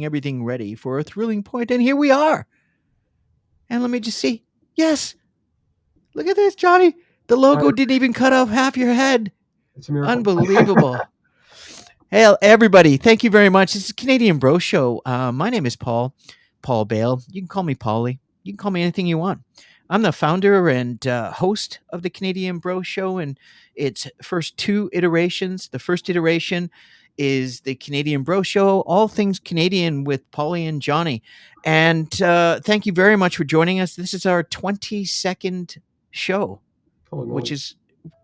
everything ready for a thrilling point, and here we are. And let me just see. Yes, look at this, Johnny. The I, logo didn't even cut off half your head. it's a miracle. Unbelievable. Hey, everybody, thank you very much. This is Canadian Bro Show. My name is Paul Bale. You can call me Pauly. You can call me anything you want. I'm the founder and host of the Canadian Bro Show and its first two iterations. The first iteration is the Canadian Bro Show, all things Canadian with Pauly and Johnny. And thank you very much for joining us. This is our 22nd show, Holy which moly. is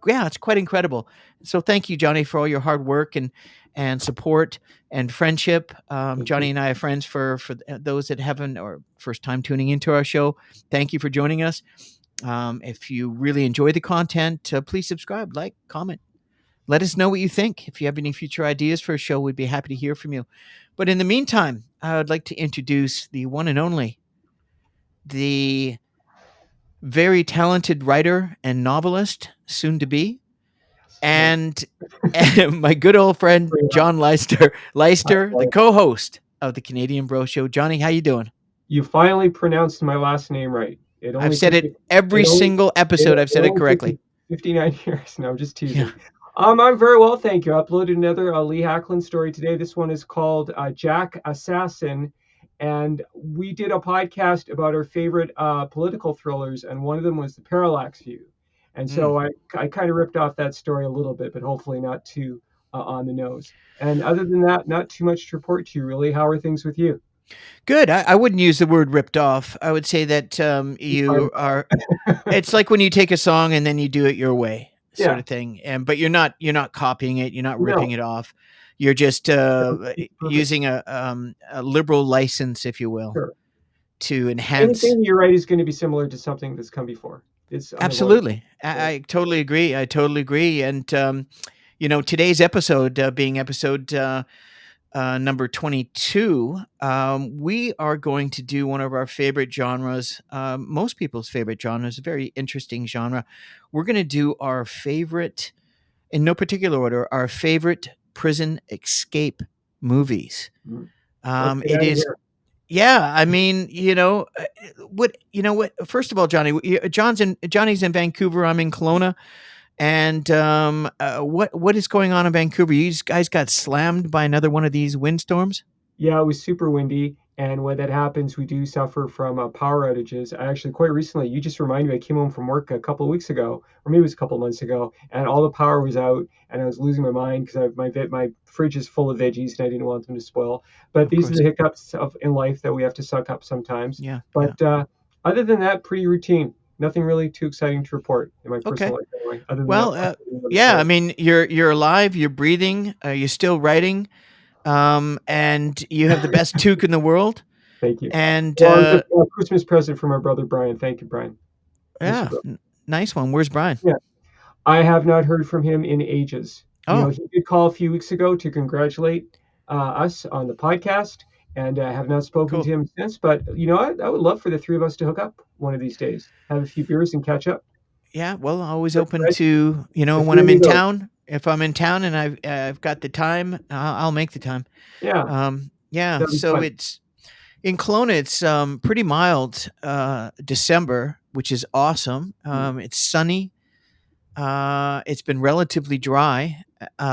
it's quite incredible. So thank you, Johnny, for all your hard work and support and friendship. Thank Johnny you. and I are friends for those that haven't or first time tuning into our show. Thank you for joining us. If you really enjoy the content, please subscribe, like, comment. Let us know what you think. If you have any future ideas for a show, we'd be happy to hear from you. But in the meantime, I would like to introduce the one and only, the very talented writer and novelist, soon to be, Yes. and my good old friend John Leister, the Well, co-host of the Canadian Bro Show. Johnny, how you doing? you finally pronounced my last name right. It I've only said took it me. every It only. single It, episode. I've it said it only took me correctly. 59 years. No, I'm just Yeah. teasing. I'm very well, thank you. I uploaded another Lee Hackland story today. This one is called Jack Assassin, and we did a podcast about our favorite political thrillers, and one of them was The Parallax View. And Mm. so I kind of ripped off that story a little bit, but hopefully not too on the nose. And other than that, not too much to report to you, really. How are things with you? Good. I wouldn't use the word ripped off. I would say that you are. It's like when you take a song and then you do it your way, sort Yeah, of thing. And but you're not copying it. You're not ripping no, it off. You're just it's perfect. using a liberal license, if you will, Sure. to enhance. Anything you write is going to be similar to something that's come before. It's unavoidable. Absolutely. So, I totally agree. I totally agree. And, today's episode, being episode number 22, we are going to do one of our favorite genres, most people's favorite genres, a very interesting genre. We're going to do our favorite, in no particular order, our favorite prison escape movies. mm, let's get It out of is here. yeah, I mean, what? First of all, Johnny's in Vancouver. I'm in Kelowna, and what is going on in Vancouver? You guys got slammed by another one of these windstorms. Yeah, it was super windy, and when that happens, we do suffer from power outages. I actually, quite recently, you just reminded me, I came home from work a couple of weeks ago, or maybe it was a couple of months ago, and all the power was out, and I was losing my mind because my fridge is full of veggies, and I didn't want them to spoil. But Of these are course. the hiccups of in life that we have to suck up sometimes. Yeah, yeah. But other than that, pretty routine. Nothing really too exciting to report in my Okay. personal life, anyway. Other than Well, updating the yeah. I story. mean, you're alive. You're breathing. You're still writing. And you have the best toque in the world. Thank you. And Well, it was a Christmas present from my brother Brian. Thank you, Brian. Mr. yeah, Brooks. nice one. Where's Brian? Yeah. I have not heard from him in ages. Oh, He did call a few weeks ago to congratulate us on the podcast, and I have not spoken to cool. him since. But I would love for the three of us to hook up one of these days, have a few beers, and catch up. Yeah, well, always Like open Fred, to, the when three I'm in amigos. town. If I'm in town and I've got the time, I'll make the time. Yeah, Yeah. that'd be So fun. it's in Kelowna. It's pretty mild. December, which is awesome. Mm. It's sunny. It's been relatively dry,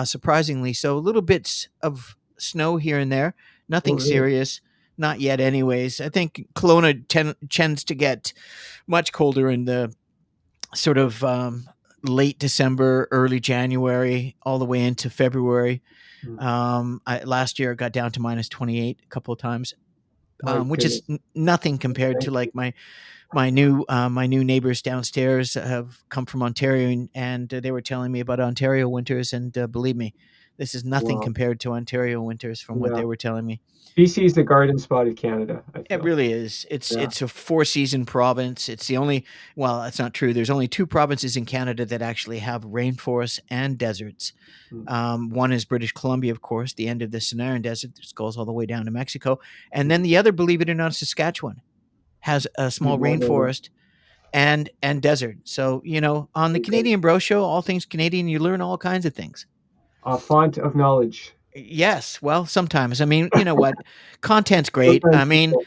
surprisingly. So little bits of snow here and there. Oh, Nothing really? serious. Not yet, anyways. I think Kelowna tends to get much colder in the sort of late December, early January, all the way into February. Mm. Last year it got down to minus 28 a couple of times, My which is goodness. nothing compared to Thank you. like my new neighbors downstairs have come from Ontario, and they were telling me about Ontario winters, and believe me, this is nothing Wow. compared to Ontario winters from what Yeah. they were telling me. BC is the garden spot of Canada, I It feel. really is. Yeah. It's a four-season province. It's the only well, that's not true. There's only two provinces in Canada that actually have rainforests and deserts. Mm. One is British Columbia, of course, the end of the Sonoran Desert, this goes all the way down to Mexico, and Mm. then the other, believe it or not, Saskatchewan has a small Even more northern. rainforest and desert. So on the Very good. Canadian Bro Show, all things Canadian, you learn all kinds of things. A font of knowledge. Yes, well, sometimes. I mean, you know what? Content's great. Sometimes I mean, people.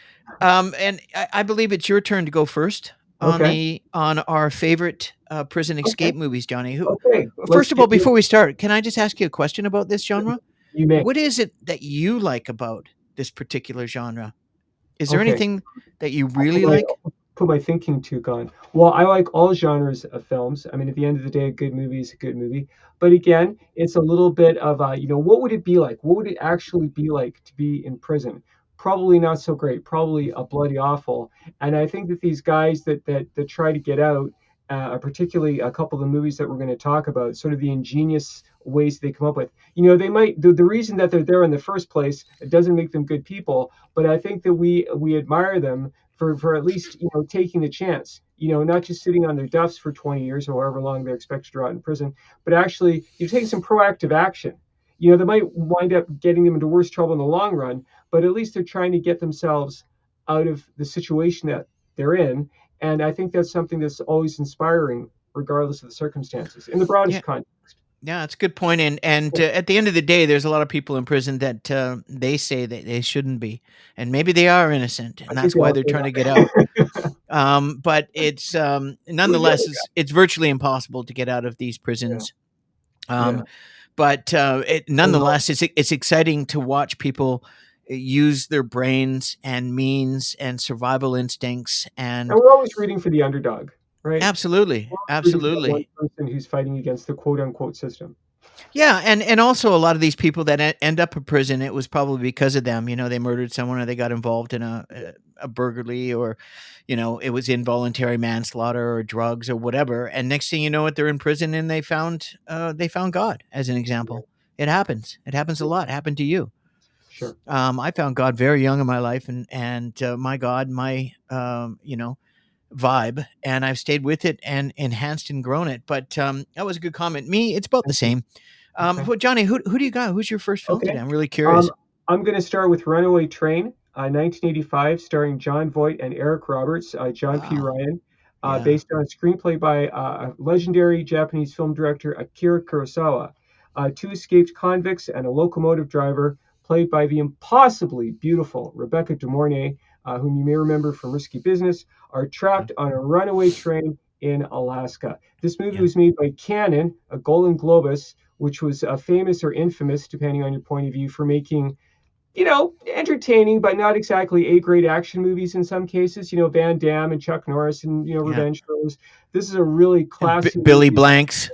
and I believe it's your turn to go first on Okay. the on our favorite prison Okay. escape movies, Johnny. Who, Okay. first of all, before we start, can I just ask you a question about this genre? You may. What is it that you like about this particular genre? Is there Okay. anything that you I'll really like? put my thinking toque on. Well, I like all genres of films. I mean, at the end of the day, a good movie is a good movie. But again, it's a little bit of what would it be like? What would it actually be like to be in prison? Probably not so great. Probably a bloody awful. And I think that these guys that try to get out, particularly a couple of the movies that we're going to talk about, sort of the ingenious ways they come up with. They might the reason that they're there in the first place, it doesn't make them good people, but I think that we admire them for at least taking the chance, not just sitting on their duffs for 20 years or however long they're expected to rot in prison, but actually you're taking some proactive action. That might wind up getting them into worse trouble in the long run, but at least they're trying to get themselves out of the situation that they're in. And I think that's something that's always inspiring, regardless of the circumstances, in the Yeah, broadest context. yeah, it's a good point. And at the end of the day, there's a lot of people in prison that they say that they shouldn't be, and maybe they are innocent, I and think that's they why all they're say trying to get out. that. But it's Who's the other nonetheless it's virtually impossible to get out of these guy? prisons. Yeah, Um, yeah. but And nonetheless, it's exciting to watch people use their brains and means and survival instincts and we're always rooting for the underdog, right? absolutely, We're always rooting for that one absolutely. person who's fighting against the quote unquote system. Yeah, and also a lot of these people that end up in prison, it was probably because of them. You know, they murdered someone or they got involved in a burglary or, you know, it was involuntary manslaughter or drugs or whatever. And next thing you know, it they're in prison and they found God as an Yeah, example. It happens. It happens a yeah, lot. It happened to you. sure. I found God very young in my life, and my God, my vibe, and I've stayed with it and enhanced and grown it. But that was a good comment. Me, it's about the Thank you. same. Okay. Johnny, who do you got? Who's your first film today? Okay. I'm really Um, curious. I'm going to start with Runaway Train, 1985, starring John Voight and Eric Roberts, John P. Wow. Ryan, Yeah. based on a screenplay by legendary Japanese film director Akira Kurosawa. Two escaped convicts and a locomotive driver, played by the impossibly beautiful Rebecca De Mornay, whom you may remember from Risky Business, are Yeah. trapped on a runaway train in Alaska. This movie Yeah. was made by Cannon, a Golden Globus, which was famous or infamous, depending on your point of view, for making, entertaining but not exactly A-grade action movies in some cases. Van Damme and Chuck Norris and Yeah. Revenge throws. This is a really And classy Billy movie. Blanks.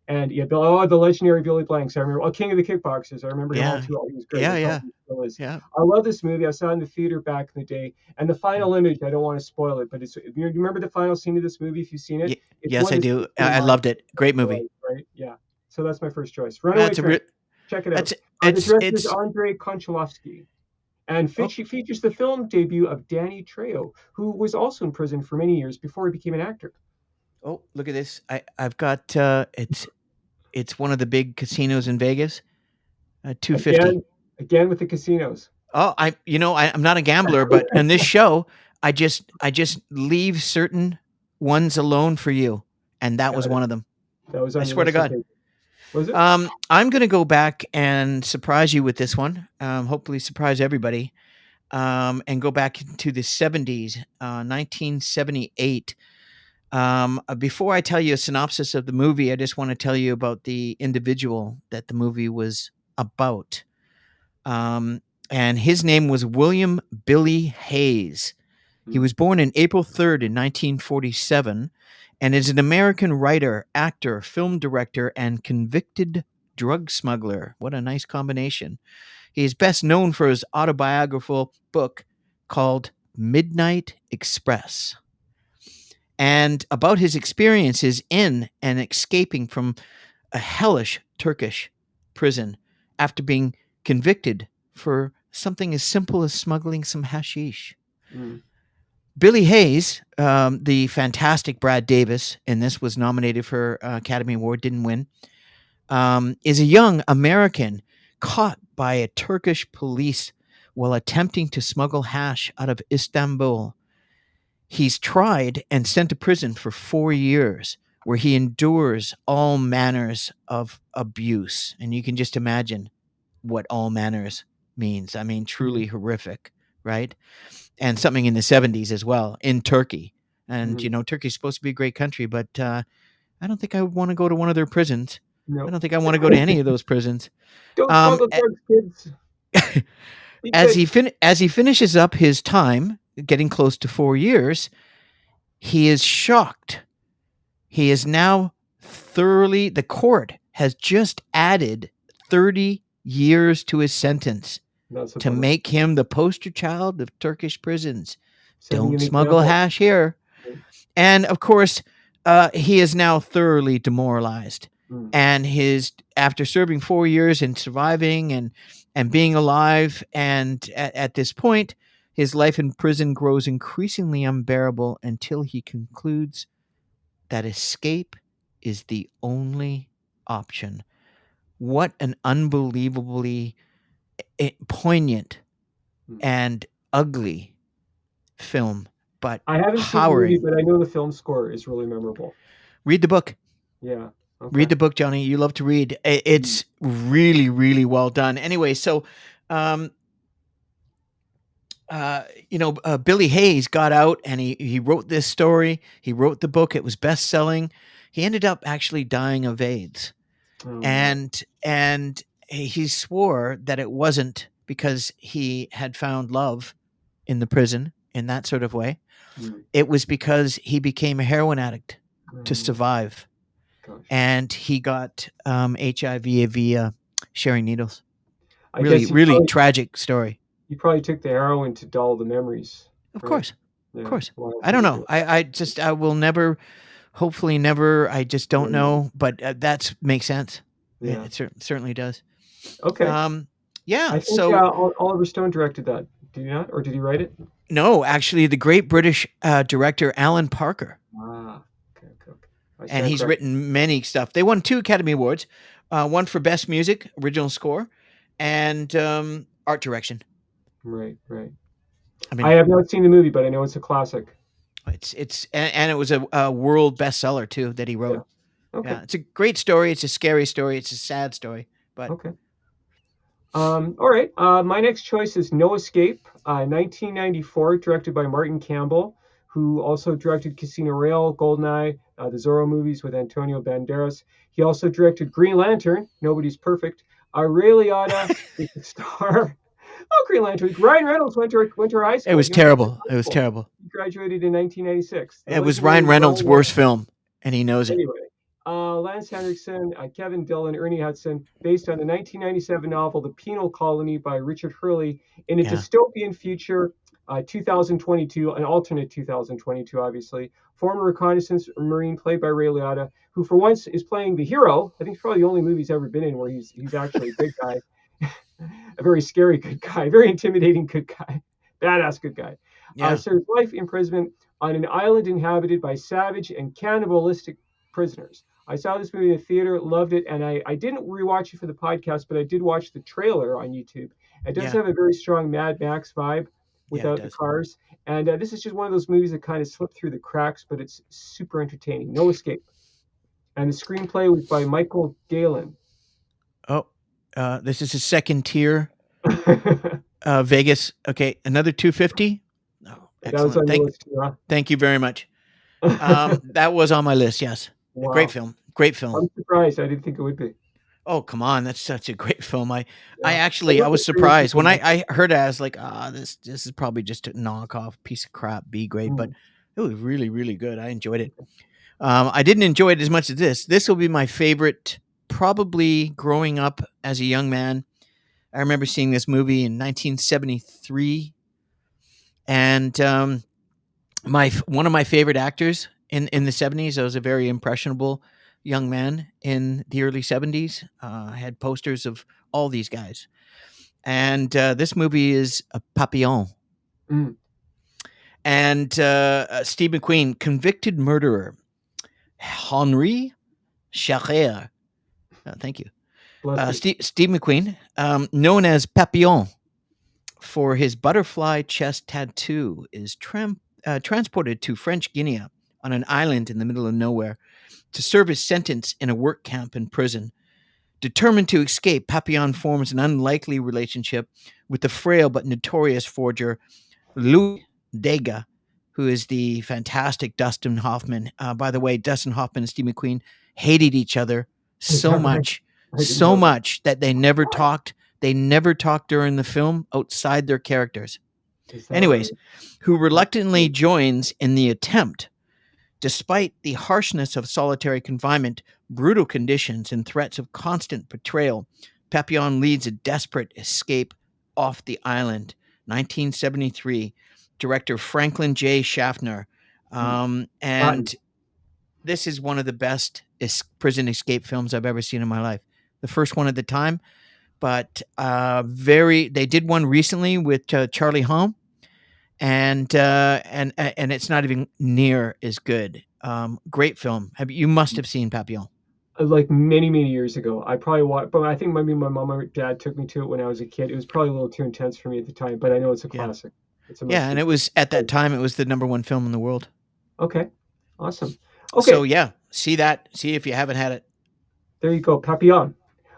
And yeah, the legendary Billy Blanks. I remember, King of the Kickboxers. I remember him all Yeah. too well. He was great. Yeah. He Yeah. probably still is. Yeah. I love this movie. I saw it in the theater back in the day. And the Yeah. final image, I don't want to spoil it, but you remember the final scene of this movie if you've seen it? It's Yes, one I that do. sticks in your I mind loved it. Great for movie. life, right? Yeah. So that's my first choice. Runaway That's a Train. real. Check it out. That's The director is it's. Andrei Konchalovsky and Oh, features the film debut of Danny Trejo, who was also in prison for many years before he became an actor. oh, look at this. I've got it's one of the big casinos in Vegas. 250. Again, again with the casinos. Oh, I'm not a gambler, but in this show, I just leave certain ones alone for you, and that was Got it. one of them. That was I on your swear to list. God. Okay. Was it? I'm gonna go back and surprise you with this one. Hopefully, surprise everybody. And go back to the 70s, 1978. Before I tell you a synopsis of the movie, I just want to tell you about the individual that the movie was about. Um, and his name was William Billy Hayes. He Hmm. was born in April 3rd in 1947 and is an American writer, actor, film director, and convicted drug smuggler. What a nice combination. He is best known for his autobiographical book called Midnight Express and about his experiences in and escaping from a hellish Turkish prison after being convicted for something as simple as smuggling some hashish. Hmm. Billy Hayes, the fantastic Brad Davis, and this was nominated for Academy Award, didn't win, is a young American caught by a Turkish police while attempting to smuggle hash out of Istanbul. He's tried and sent to prison for 4 years, where he endures all manners of abuse. And you can just imagine what all manners means. I mean, Mhm. truly horrific, right? And something in the 70s as well in Turkey. And, Mhm. Turkey's supposed to be a great country, but I don't think I would want to go to one of their prisons. I No. don't think I want to go to any of those prisons. Don't Um, smuggle drugs, kids. Be as good. he finishes up his time, getting close to 4 years, he is shocked. He is now thoroughly. The court has just added 30 years to his sentence That's a to bummer. make him the poster child of Turkish prisons. Setting Don't an smuggle example. hash here. And of course, he is now thoroughly demoralized. Mm. And his after serving 4 years and surviving and being alive, and at this point, his life in prison grows increasingly unbearable until he concludes that escape is the only option. What an unbelievably poignant Mm. and ugly film, but I haven't seen the movie, powering. but I know the film score is really memorable. Read the book. Yeah. Read Okay. the book, Johnny. You love to read. Mm. It's really, really well done. Anyway, so um, Billy Hayes got out and he wrote this story. He wrote the book. It was best selling. He ended up actually dying of AIDS, Oh no. and he swore that it wasn't because he had found love in the prison in that sort of way. Mm. It was because he became a heroin addict to Oh survive, gosh. and he got HIV via sharing needles. I Really, guess really tragic story. he probably took the heroin to dull the memories, Of right? course, of Yeah. course. Wow, I don't know. ridiculous. I will never, hopefully never. I just don't Right. know, but that makes sense. It, Yeah. it certainly does. Okay. Um, yeah. I think So Oliver Stone directed that. Did he not, or did he write it? no, actually, the great British director Alan Parker, Ah. Okay. Okay. Okay. I and stand he's corrected. written many stuff. They won 2 Academy Awards, one for best music, original score, and art direction. Right. Right. I I mean, have not seen the movie, but I know it's a classic. it's and it was a world bestseller too that he Yeah. wrote. Okay. Yeah, it's a great story. It's a scary story. It's a sad story, but Okay. All right. My next choice is No Escape, 1994, directed by Martin Campbell, who also directed Casino Royale, Goldeneye, the Zorro movies with Antonio Banderas. He also directed Green Lantern. Nobody's perfect. Ray Liotta is the star. Oh, Green Lantern. Ryan Reynolds went to our high it school. was He went to our terrible. high It was school. terrible. He graduated in 1996. The It was Ryan legendary Reynolds' Ryan worst Reynolds. film, and he knows it. Anyway, Lance Henriksen, Kevin Dillon, Ernie Hudson, based on the 1997 novel The Penal Colony by Richard Hurley, in a Yeah, dystopian future, 2022, an alternate 2022, obviously. Former reconnaissance Marine played by Ray Liotta, who for once is playing the hero. I think it's probably the only movie he's ever been in where he's actually a good guy, a very scary good guy, very intimidating good guy, badass good guy. yeah, Serves life imprisonment on an island inhabited by savage and cannibalistic prisoners. I saw this movie in the theater, loved it, and I didn't rewatch it for the podcast, but I did watch the trailer on YouTube. It does yeah, have a very strong Mad Max vibe yeah. It without the does. cars. And this is just one of those movies that kind of slipped through the cracks, but it's super entertaining. No Escape. And the screenplay was by Michael Galen. Oh, this is a second tier. That Vegas. Okay, another 250. Oh, was excellent. on your list too, huh? Thank you very much. That was on my list. Yes, a great Wow. film. Great film. I'm surprised. I didn't think it would be. Oh, come on, that's such a great film. I Yeah. actually I Look at was famous surprised people when now. I heard it. I was like, this is probably just a knockoff piece of crap B grade, but Mm. it was really, really good. I enjoyed it. I didn't enjoy it as much as this. This will be my favorite, probably growing up as a young man. I remember seeing this movie in 1973, and my one of my favorite actors in the 70s. I was a very impressionable young man in the early 70s. I had posters of all these guys, and this movie is a Papillon. Mm. And Steve McQueen, convicted murderer Henri Charrier. Thank you. Bless you. Steve McQueen, known as Papillon for his butterfly chest tattoo, is transported to French Guiana on an island in the middle of nowhere to serve his sentence in a work camp in prison. Determined to escape, Papillon forms an unlikely relationship with the frail but notorious forger Louis Degas, who is the fantastic Dustin Hoffman. By the way, Dustin Hoffman and Steve McQueen hated each other Is that right? I didn't so know that. much that they never talked. They never talked during the film outside their characters. Is that right? Anyways, who That's reluctantly joins in the attempt. Despite the harshness of solitary confinement, brutal conditions, and threats of constant betrayal, Papillon leads a desperate escape off the island. 1973, director Franklin J. Schaffner. hmm, Latin. And this is one of the best prison escape films I've ever seen in my life. The first one at the time, but they did one recently with Charlie Hunnam, and it's not even near as good. Great film. You must have seen Papillon. Like many, many years ago. I probably watched, but I think maybe my mom or dad took me to it when I was a kid. It was probably a little too intense for me at the time, but I know it's a Yeah, classic. It's a yeah, must and see. it was at that time it was the number one film in the world. Okay, awesome. So Okay, yeah, see that. See if you haven't had it. there you go, Papillon.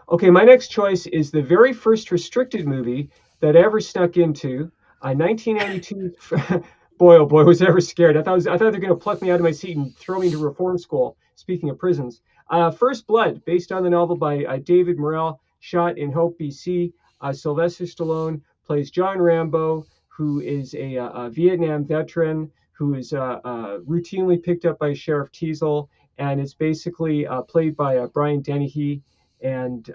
Okay, my next choice is the very first restricted movie that I ever snuck into. 1992. Boy, oh boy, was I ever scared. I thought they were going to pluck me out of my seat and throw me into reform school. Speaking of prisons, First Blood, based on the novel by David Morrell, shot in Hope, BC. Sylvester Stallone plays John Rambo, who is a Vietnam veteran who is routinely picked up by Sheriff Teasel, and it's basically played by Brian Dennehy. And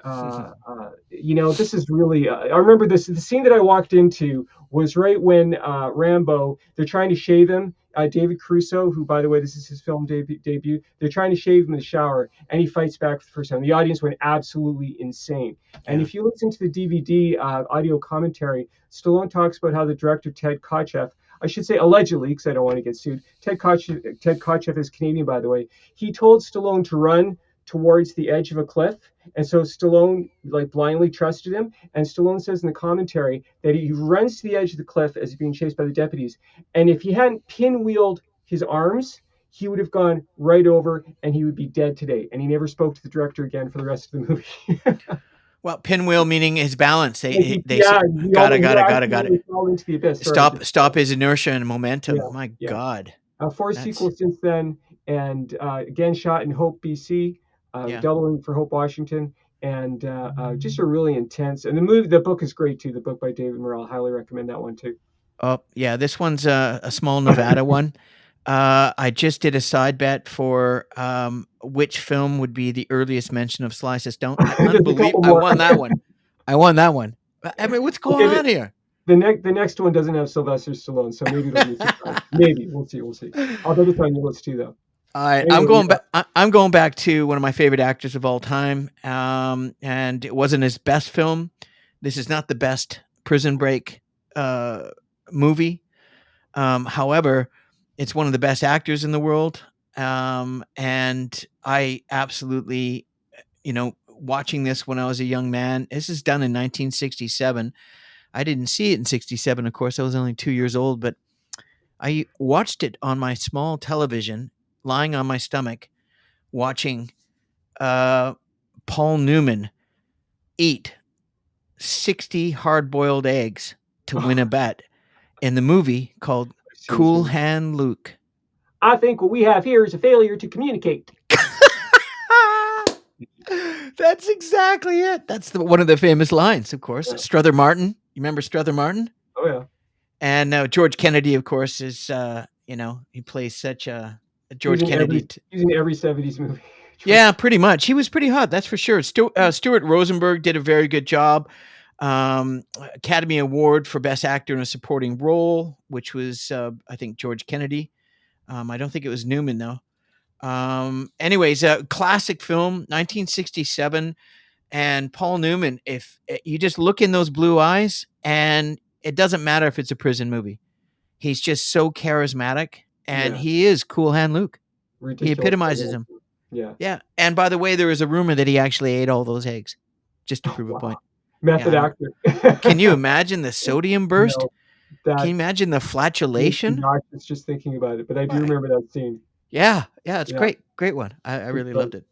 this is really. I remember this. The scene that I walked into was right when Rambo. They're trying to shave him. David Crusoe, who, by the way, this is his film debut. They're trying to shave him in the shower, and he fights back for the first time. The audience went absolutely insane. And Yeah. if you listen to the DVD audio commentary, Stallone talks about how the director Ted Kotcheff, I should say allegedly, because I don't want to get sued. Ted Kotcheff is Canadian, by the way. He told Stallone to run towards the edge of a cliff, and so Stallone like blindly trusted him. And Stallone says in the commentary that he runs to the edge of the cliff as he's being chased by the deputies. And if he hadn't pinwheeled his arms, he would have gone right over and he would be dead today. And he never spoke to the director again for the rest of the movie. Well, pinwheel meaning his balance. They Yeah, say he got it. accidentally fell into the abyss. Sorry. Stop his inertia and momentum. Yeah, My yeah. God, Four that's sequels since then, and again shot in Hope, BC, yeah. doubling for Hope, Washington, and just a really intense. And the book is great too. The book by David Morrell, highly recommend that one too. Oh yeah, this one's a small Nevada one. I just did a side bet for which film would be the earliest mention of Sly Stone. There's a couple I more. won that one. I won that one. I mean, what's going Okay, on here? the next one doesn't have Sylvester Stallone, so maybe it'll be a surprise. Maybe we'll see. We'll see. I'll bet it's on your list too, though. All right, I'm Anyway, going yeah. back. I'm going back to one of my favorite actors of all time, and it wasn't his best film. This is not the best Prison Break uh, movie. However, it's one of the best actors in the world, and I absolutely, watching this when I was a young man. This is done in 1967. I didn't see it in 67, of course. I was only 2 years old, but I watched it on my small television, lying on my stomach, watching uh, Paul Newman eat 60 hard boiled eggs to win a bet in the movie called I've seen this Cool movie. Hand Luke. I think what we have here is a failure to communicate. That's exactly it. That's one of the famous lines, of course. Yeah. Strother Martin. You remember Strother Martin? Oh yeah. And George Kennedy, of course, is he plays such a He was George in every Kennedy. he was in every '70s movie. George. Yeah, pretty much. He was pretty hot, that's for sure. Stuart Rosenberg did a very good job. Academy Award for Best Actor in a Supporting Role, which was I think George Kennedy. I don't think it was Newman though. Anyways, classic film, 1967, and Paul Newman. If you just look in those blue eyes, and it doesn't matter if it's a prison movie, he's just so charismatic, and Yeah. he is Cool Hand Luke. He Ridiculous. epitomizes him. Yeah. Yeah. And by the way, there is a rumor that he actually ate all those eggs, just to Oh, prove a wow. point. Yeah, Method I don't. actor. Can you imagine the sodium burst? No, Can you that imagine the makes me flatulation? nauseous just thinking about it. But I do Why? remember that scene. Yeah, yeah, it's Yeah. great, great one. I Good really choice. loved it.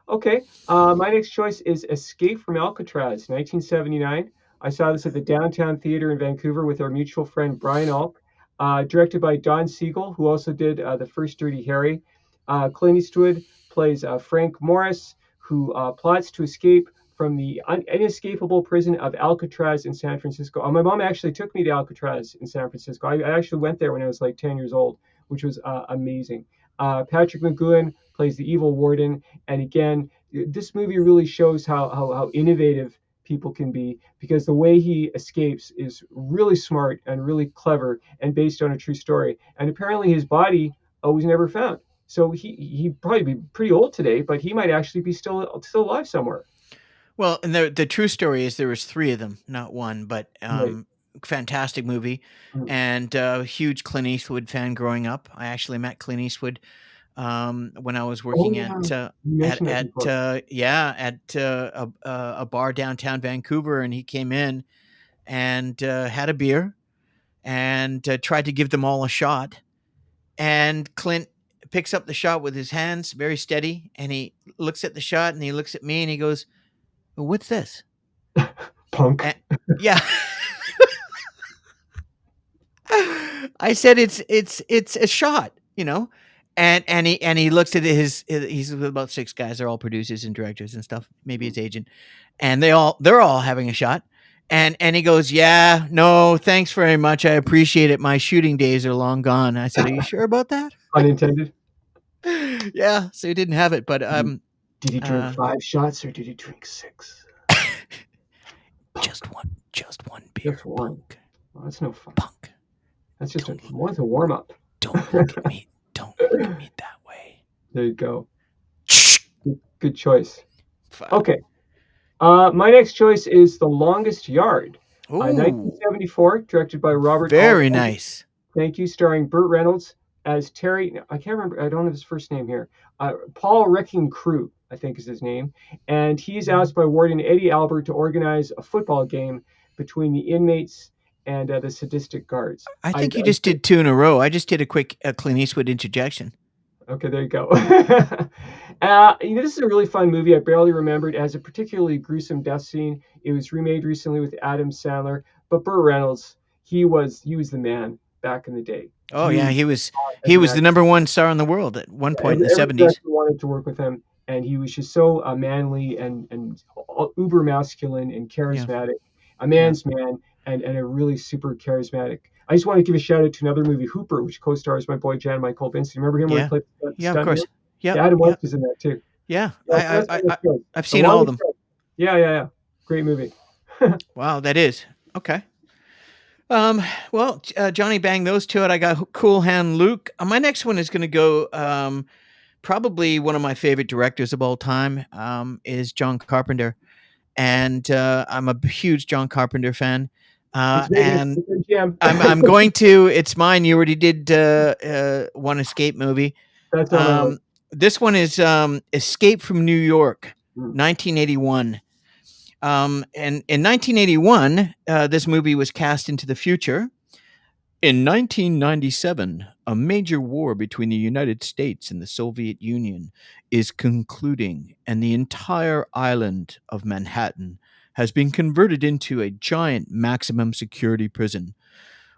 Okay. My next choice is Escape from Alcatraz, 1979. I saw this at the Downtown Theater in Vancouver with our mutual friend Brian Alk, directed by Don Siegel, who also did the first Dirty Harry. Clint Eastwood plays Frank Morris, who plots to escape from the inescapable prison of Alcatraz in San Francisco. My mom actually took me to Alcatraz in San Francisco. I actually went there when I was like 10 years old, which was amazing. Patrick McGowan plays the evil warden, and again, this movie really shows how innovative people can be, because the way he escapes is really smart and really clever and based on a true story. And apparently his body was never found. So he'd probably be pretty old today, but he might actually be still alive somewhere. Well, and the true story is there was three of them, not one, but Right. fantastic movie, Mm. and huge Clint Eastwood fan growing up. I actually met Clint Eastwood when I was Oh working yeah, you mentioned that before. at a bar downtown Vancouver, and he came in and had a beer and tried to give them all a shot. And Clint picks up the shot with his hands, very steady, and he looks at the shot and he looks at me and he goes, "Well, what's this?" Punk. And, yeah. I said it's a shot, you know. And he looks at he's with about six guys, they're all producers and directors and stuff, maybe his agent. And they're all having a shot. And he goes, "Yeah, no, thanks very much. I appreciate it. My shooting days are long gone." I said, "Are you sure about that?" Unintended. Yeah, so he didn't have it, but Did he drink uh 5 shots or did he drink six? Punk. just one Just beer, one. punk. Well, that's no fun. Punk. That's just a Don't one's a warm up. don't look at me. Don't look at me that way. There you go. Good choice. Fuck. Okay. My next choice is The Longest Yard, Ooh, 1974, directed by Robert very Altman. nice. Thank you, starring Burt Reynolds as Terry. No, I can't remember. I don't have his first name here. Paul Wrecking Crew, I think is his name, and he's asked by Warden Eddie Albert to organize a football game between the inmates and the sadistic guards. I think you just did two in a row. I just did a quick Clint Eastwood interjection. Okay, there you go. This is a really fun movie. I barely remembered. It has a particularly gruesome death scene. It was remade recently with Adam Sandler, but Burt Reynolds, he was the man back in the day. Oh He yeah, was as he an was the actor. number one star in the world at one point in the Every '70s. director wanted to work with him, and he was just so manly and uber masculine and Yeah, charismatic, a yeah, man's man, and a really super charismatic. I just want to give a shout out to another movie, Hooper, which co-stars my boy Jan Michael Vincent. Remember him where he yeah, played the yeah. Of stuntman? course. Yep, Yeah, Adam yep, West is in that too. yeah. Yeah, so that's my next choice. I've The seen all of longest them. choice. Yeah, yeah, yeah. Great movie. Wow, that is okay. Um, well, Johnny banged those two out. I got Cool Hand Luke. My next one is going to go. Probably one of my favorite directors of all time is John Carpenter, and I'm a huge John Carpenter fan. It's Vegas. And It's MGM. I'm going to. It's mine. You already did one escape movie. That's on my list. Um, this one is Escape from New York, Mm. 1981. And in 1981, this movie was cast into the future. In 1997, a major war between the United States and the Soviet Union is concluding, and the entire island of Manhattan has been converted into a giant maximum security prison.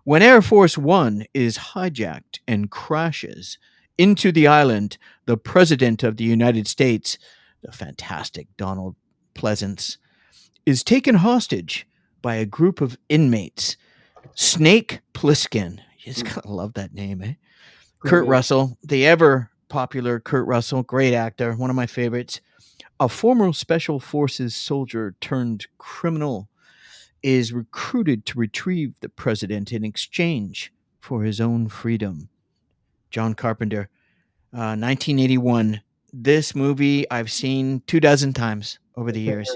When Air Force One is hijacked and crashes into the island, the President of the United States, the fantastic Donald Pleasance, is taken hostage by a group of inmates. Snake Plissken. You just Mm. gotta love that name, eh? Great Kurt name. Russell, the ever popular Kurt Russell, great actor, one of my favorites. A former special forces soldier turned criminal is recruited to retrieve the president in exchange for his own freedom. John Carpenter, 1981. This movie I've seen 2 dozen times over the years.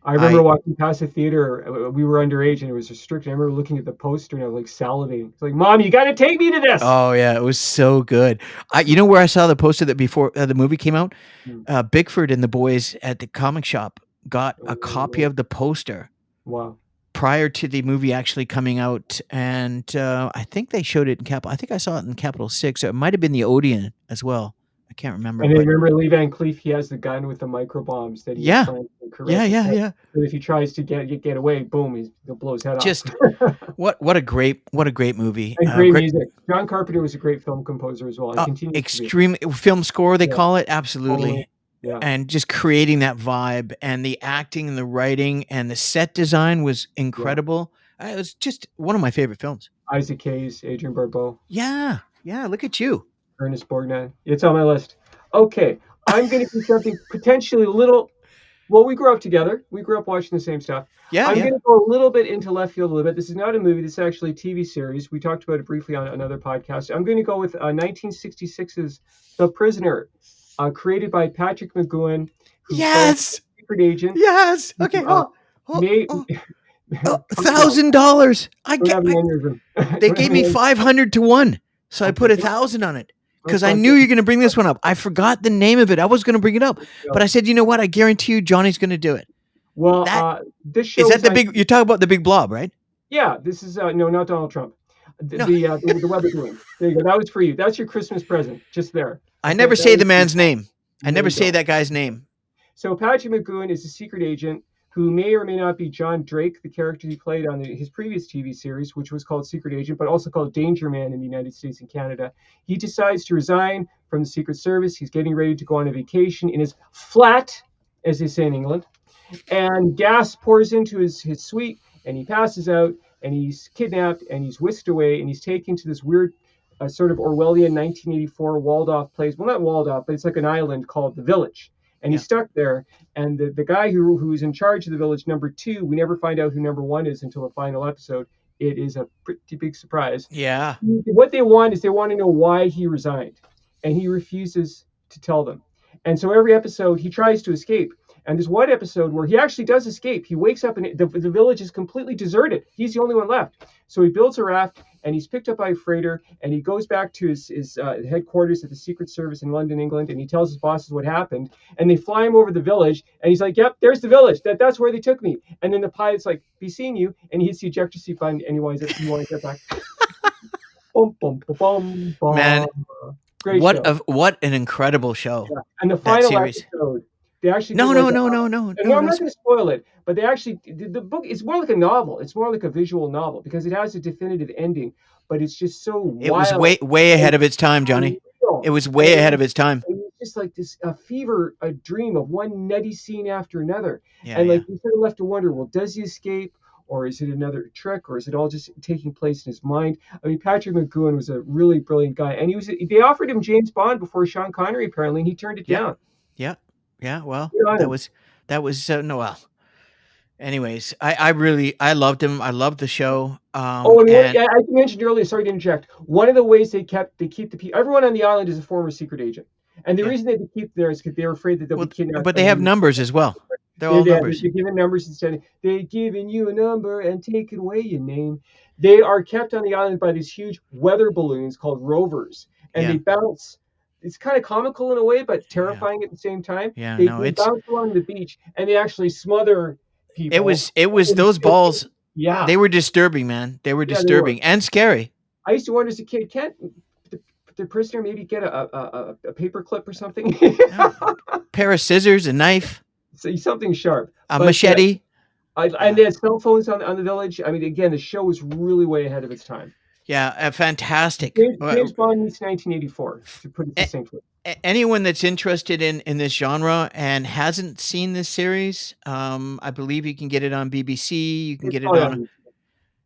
I remember I walking past the theater. We were underage and it was restricted. I remember looking at the poster and I was like salivating. It's like, Mom, you got to take me to this. Oh yeah, it was so good. You know where I saw the poster that before the movie came out? Mm. Bigford and the boys at the comic shop got a copy Oh, of the poster wow. prior to the movie actually coming out, and I think they showed it in Capital. I think I saw it in Capital Six. Or it might have been the Odeon as well. I can't remember, And then but remember Lee Van Cleef, he has the gun with the micro bombs that he yeah, implants in yeah, Coretta. yeah, So yeah. if he tries to get away, boom, he'll blow his head off. Just what a great movie. And great Great, music. John Carpenter was a great film composer as well, and continues to be. extreme film score they Yeah, call it, totally. absolutely. Yeah, And just creating that vibe, and the acting and the writing and the set design was yeah. incredible. It was just one of my favorite films. Isaac Hayes, Adrian Barbeau, Yeah, yeah. Look at you. Ernest Borgnine. It's on my list. Okay, I'm going to do something potentially a little. Well, we grew up together. We grew up watching the same stuff. Yeah, I'm yeah, going to go a little bit into left field a little bit. This is not a movie. This is actually a TV series. We talked about it briefly on another podcast. I'm going to go with 1966's The Prisoner, created by Patrick McGowan, who stars a yes, secret agent yes. who Okay. may calm down. $1,000. I Don't get. have an aneurysm. They Don't have gave an me aneurysm. 500 to 1, so I Okay, put 1,000 on it let's because I not knew get. you're going to bring this one up. I forgot the name of it. I was going to bring it up, but I said, you know what? I guarantee you, Johnny's going to do it. Well, That this is show that was the on. big. You're talking about the big blob, right? Yeah, this is no, not Donald Trump. The No, the, uh, the the weather balloon. There you go. That was for you. That's your Christmas present, just there. I Okay, never that say was the for you. man's name. I There never you say go. that guy's name. So Patrick McGowan is a secret agent who may or may not be John Drake, the character he played on his previous TV series, which was called Secret Agent, but also called Danger Man in the United States and Canada. He decides to resign from the Secret Service. He's getting ready to go on a vacation in his flat, as they say in England, and gas pours into his suite, and he passes out, and he's kidnapped, and he's whisked away, and he's taken to this weird sort of Orwellian 1984 walled off place. Well, not walled off, but it's like an island called the Village. And Yeah, he's stuck there. And the guy who's in charge of the village, number two, we never find out who number one is until the final episode. It is a pretty big surprise. yeah, What they want is they want to know why he resigned, and he refuses to tell them. And so every episode he tries to escape. And there's one episode where he actually does escape. He wakes up and the village is completely deserted. He's the only one left. So he builds a raft and he's picked up by a freighter and he goes back to his headquarters at the Secret Service in London, England, and he tells his bosses what happened. And they fly him over the village and he's like, "Yep, there's the village. That's where they took me." And then the pilot's like, "Be seeing you," and he hits the ejector seat button and he winds up back. Bum, bum, bum, bum, man. bum. Great show. What an incredible show Yeah. And the that final series. episode, they actually No, did no, like no, no, no, no, no, I'm no. not going to spoil it, but they actually the book is more like a novel. It's more like a visual novel because it has a definitive ending, but it's just so It was wild way and ahead of its time, Johnny. It unreal. was And way ahead of its time. it's just like this a fever, a dream of one nutty scene after another. Yeah, And yeah, like you sort of left to wonder, well, does he escape? Or is it another trick? Or is it all just taking place in his mind? I mean, Patrick McGowan was a really brilliant guy, and they offered him James Bond before Sean Connery apparently, and he turned it yeah, down. yeah, yeah. Well, Good on that him. was no. Well, anyways, I loved him. I loved the show. Oh, and And as you mentioned earlier, sorry to interject. One of the ways they keep the people, everyone on the island is a former secret agent, and the yeah, reason they keep them there is because they're afraid that they'll be well, kidnapped but by they the have new. numbers as well. They're They're, all they're, numbers. they're given numbers instead. They're giving you a number and taking away your name. They are kept on the island by these huge weather balloons called rovers, and they Yeah, bounce. It's kind of comical in a way, but yeah, terrifying at the same time. yeah. They, No, they bounce along the beach, and they actually smother people. it was And they those feel safe. balls. Yeah, They were disturbing, man. They were yeah, they were. disturbing and scary. I used to wonder as a kid, can't the prisoner maybe get a paper clip or something? Yeah. Pair of scissors, a knife, Something sharp. a But machete. and Yeah, they had cell phones on the village. I mean, again, the show was really way ahead of its time. yeah, fantastic. James Bond meets 1984, to put it succinctly. Anyone that's interested in this genre and hasn't seen this series, I believe you can get it on BBC. You can It's get it probably on.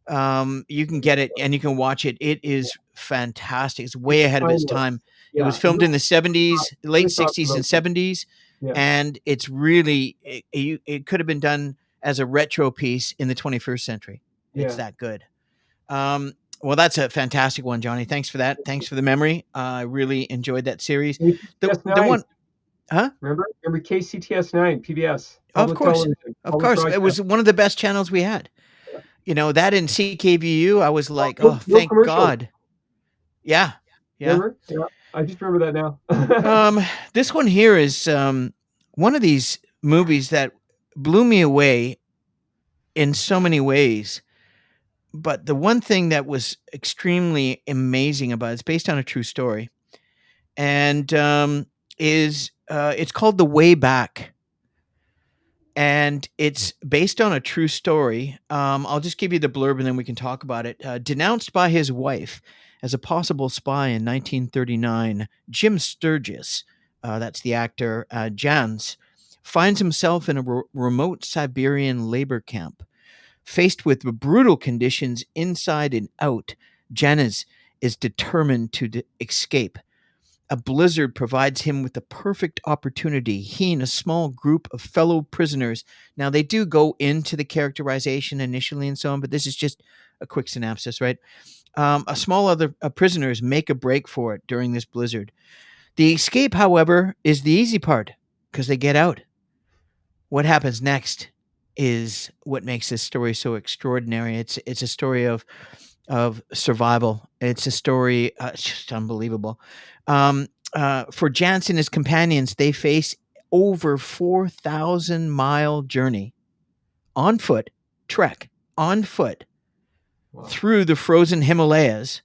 on. You can get it and you can watch it. It Yeah, is fantastic. It's way it's ahead of its timeless. time. It was Yeah, filmed in the '70s, late really thought '60s and provoking. '70s, Yeah, and it's really it could have been done as a retro piece in the 21st century. It's yeah. that good. Well, that's a fantastic one, Johnny. Thanks for that. Thanks for the memory. I really enjoyed that series. KCTS The 9. one, huh? Remember KCTS 9, PBS, Of public course, television, of public course. It broadcast. was one of the best channels we had. You know that in CKVU. I was Oh, like, oh, no thank commercials. God. Yeah, yeah. Remember? Yeah, I just remember that now. Um, this one here is one of these movies that blew me away in so many ways. But the one thing that was extremely amazing about it's based on a true story, and is it's called The Way Back, and it's based on a true story. I'll just give you the blurb and then we can talk about it. Denounced by his wife as a possible spy in 1939, Jim Sturgis, that's the actor, Jans, finds himself in a remote Siberian labor camp. Faced with brutal conditions inside and out, Janis is determined to escape. A blizzard provides him with the perfect opportunity. He and a small group of fellow prisoners. Now, they do go into the characterization initially and so on, but this is just a quick synopsis, right? A small other prisoners make a break for it during this blizzard. The escape, however, is the easy part because they get out. What happens next is what makes this story so extraordinary. It's a story of survival. It's a story, it's just unbelievable. For Jansen and his companions, they face over 4,000-mile journey on foot, trek on foot Wow. through the frozen Himalayas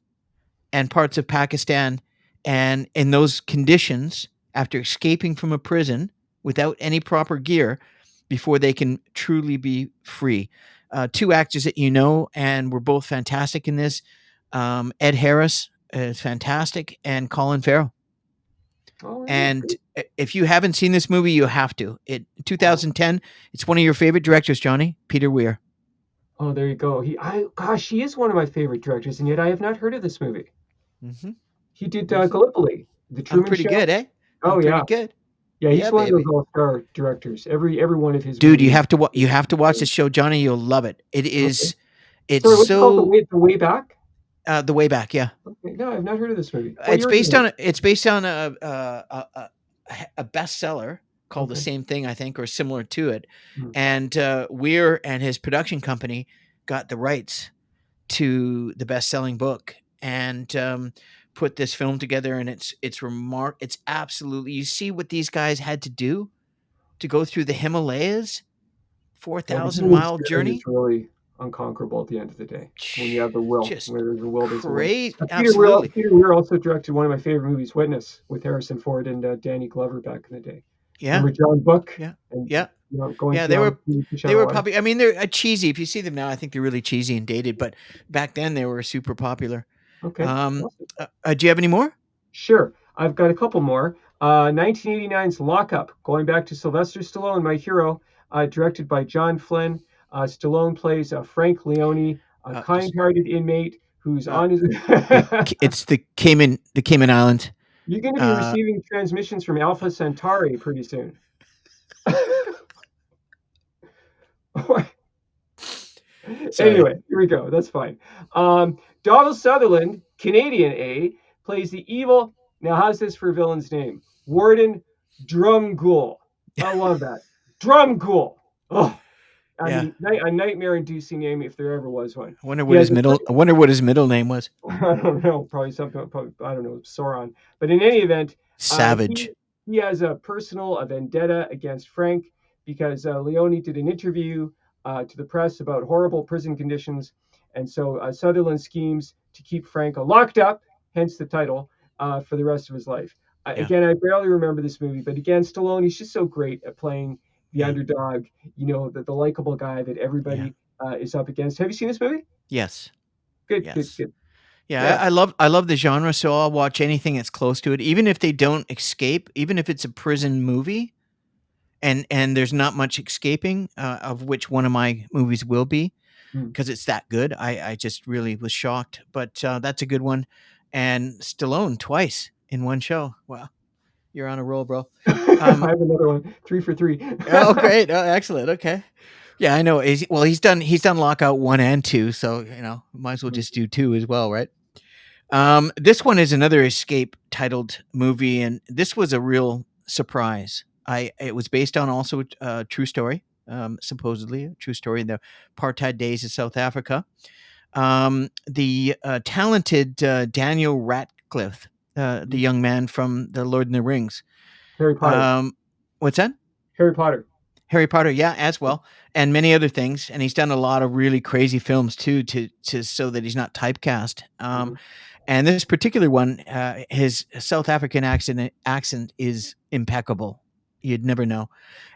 and parts of Pakistan. And in those conditions, after escaping from a prison without any proper gear, before they can truly be free. Two actors that you know, and were both fantastic in this. Ed Harris is fantastic, and Colin Farrell. All right. And Great. if you haven't seen this movie, you have to. It Wow. 2010. It's one of your favorite directors, Johnny Peter Weir. Oh, there you go. Gosh, he is one of my favorite directors, and yet I have not heard of this movie. Mm-hmm. He did Mm-hmm. Gallipoli, The I'm Truman pretty Show. good, eh? Oh I'm pretty yeah, good. yeah. Yeah, He's one of those baby. all-star directors. Every one of his Dude, you movies. have to you have to watch this show, Johnny. You'll love it. Okay. It's Sorry, what's it called? so The Way Back. the way back. Yeah, Okay. No, I've not heard of this movie. What year is it? it's based on a bestseller called the Okay. same thing, I think, or similar to it. Hmm. And Weir and his production company got the rights to the best-selling book and put this film together. And it's absolutely, you see what these guys had to do to go through the Himalayas, four Yeah, the thousand human mile spirit is journey. really unconquerable at the end of the day. When you have the will, Just where there's a will, there's a way. crazy, absolutely. Peter Weir also directed one of my favorite movies, Witness, with Harrison Ford and Danny Glover back in the day. Yeah, Remember John Book yeah, and yeah. going Yeah, beyond the sea to fish on they a were water. probably. I mean, they're cheesy. If you see them now, I think they're really cheesy and dated. But back then, they were super popular. Okay, Um, awesome. do you have any more? Sure, I've got a couple more. 1989's Lockup, going back to Sylvester Stallone, my hero, directed by John Flynn. Stallone plays Frank Leone, a Just kind-hearted inmate who's uh, on his. it's the Cayman Island. You're going to be Uh, receiving transmissions from Alpha Centauri pretty soon. sorry. Anyway, here we go. That's fine. Donald Sutherland, Canadian A, plays the evil. Now, how's this for a villain's name? Warden Drumgool. I love that. Drumgool. Oh, I Yeah. mean, a nightmare-inducing name if there ever was one. I wonder He what has his a middle. I wonder what his middle name was. I don't know, probably something, probably, I don't know, Sauron. But in any event, uh, he Savage. he has a vendetta against Frank because Leone did an interview to the press about horrible prison conditions, and so Sutherland schemes to keep Frank locked up, hence the title, for the rest of his life. Yeah. Again, I barely remember this movie, but again, Stallone, he's just so great at playing the Yeah. underdog, the likable guy that Yeah. everybody is up against. Have you seen this movie? Yes. Good, good, Yes. good. Yeah, Yeah. I love the genre, so I'll watch anything that's close to it, even if they don't escape, even if it's a prison movie, and there's not much escaping, of which one of my movies will be, Hmm. because it's that good. I just really was shocked, but that's a good one. And Stallone twice in one show. Wow, you're on a roll, bro. I Um, have another one. 3 for 3. oh, great. Oh, excellent. Okay. Yeah, I know. Well, he's done Lockout 1 and 2, so might as well just do 2 as well, right? This one is another escape titled movie, and this was a real surprise. It was based on also a true story, supposedly a true story in the apartheid days of South Africa. The talented Daniel Radcliffe, the young man from the Lord and the Rings. Harry Potter. Um, what's that? Harry Potter. Harry Potter, yeah, as well, and many other things. And he's done a lot of really crazy films too, to so that he's not typecast. Mhm. And this particular one, his South African accent is impeccable. You'd never know.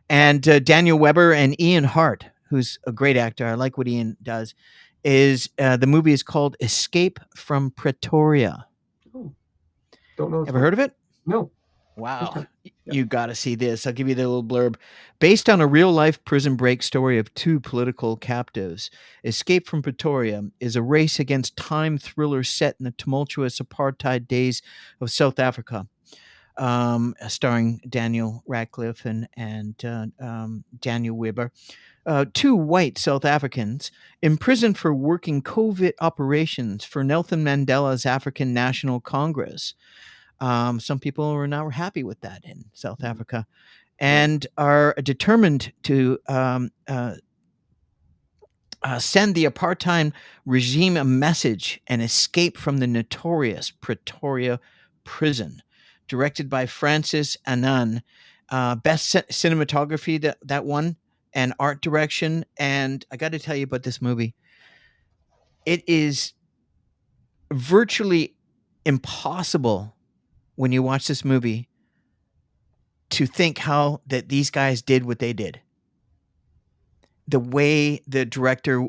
And Daniel Weber and Ian Hart, who's a great actor. I like what Ian does. Is the movie is called Escape from Pretoria. Oh, don't know this Ever one. heard of it? No, first Wow. time. Yeah. You got to see this. I'll give you the little blurb. Based on a real life prison break story of two political captives, Escape from Pretoria is a race against time thriller set in the tumultuous apartheid days of South Africa. Starring Daniel Radcliffe and Daniel Weber, two white South Africans imprisoned for working COVID operations for Nelson Mandela's African National Congress. Some people are not happy with that in South Mm, Africa right. and are determined to send the apartheid regime a message and escape from the notorious Pretoria prison. Directed by Francis Annan, best cinematography that one, and art direction. And I got to tell you about this movie. It is virtually impossible when you watch this movie to think how that these guys did what they did. The way the director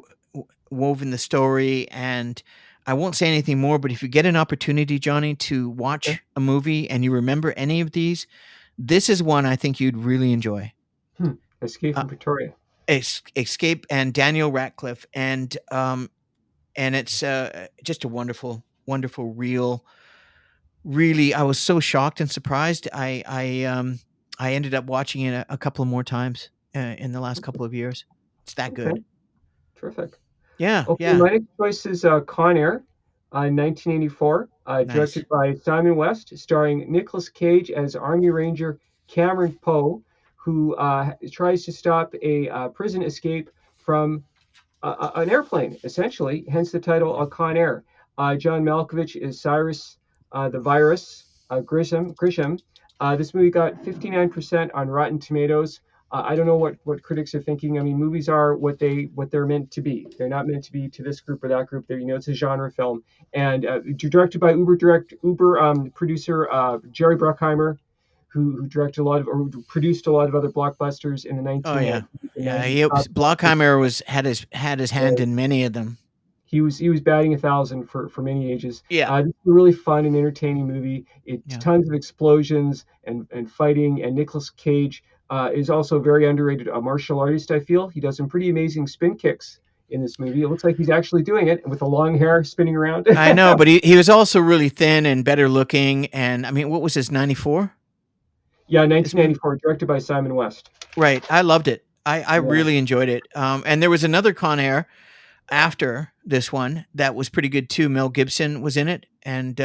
wove in the story, and I won't say anything more, but if you get an opportunity, Johnny, to Okay. watch a movie and you remember any of these, this is one I think you'd really enjoy. Hmm. Escape Uh, from Pretoria. Escape and Daniel Radcliffe, and it's just a wonderful, wonderful, real. Really, I was so shocked and surprised. I ended up watching it a couple of more times in the last couple of years. It's that Okay. good. Terrific. Yeah, Okay, yeah, my next choice is Con Air, 1984, nice. directed by Simon West, starring Nicolas Cage as Army Ranger Cameron Poe, who tries to stop a prison escape from an airplane, essentially, hence the title Con Air. John Malkovich is Cyrus the Virus Grisham. This movie got 59% on Rotten Tomatoes. I don't know what critics are thinking. I mean, movies are what they're meant to be. They're not meant to be to this group or that group. They're, it's a genre film, and directed by Uber producer Jerry Bruckheimer, who directed a lot of or produced a lot of other blockbusters in the Oh 1980s yeah, and yeah. 90s. He was Blockheimer was had his hand in many of them. He was batting 1,000 for many ages. Yeah, This is a really fun and entertaining movie. It's yeah. tons of explosions and fighting. And Nicolas Cage is also a very underrated martial artist. I feel he does some pretty amazing spin kicks in this movie. It looks like he's actually doing it with the long hair spinning around. I know, but he was also really thin and better looking. And I mean, what was his 94? Yeah, This movie, 1994, directed by Simon West. right? I loved it. I Yeah. really enjoyed it. And there was another Con Air after this one that was pretty good too. Mel Gibson was in it and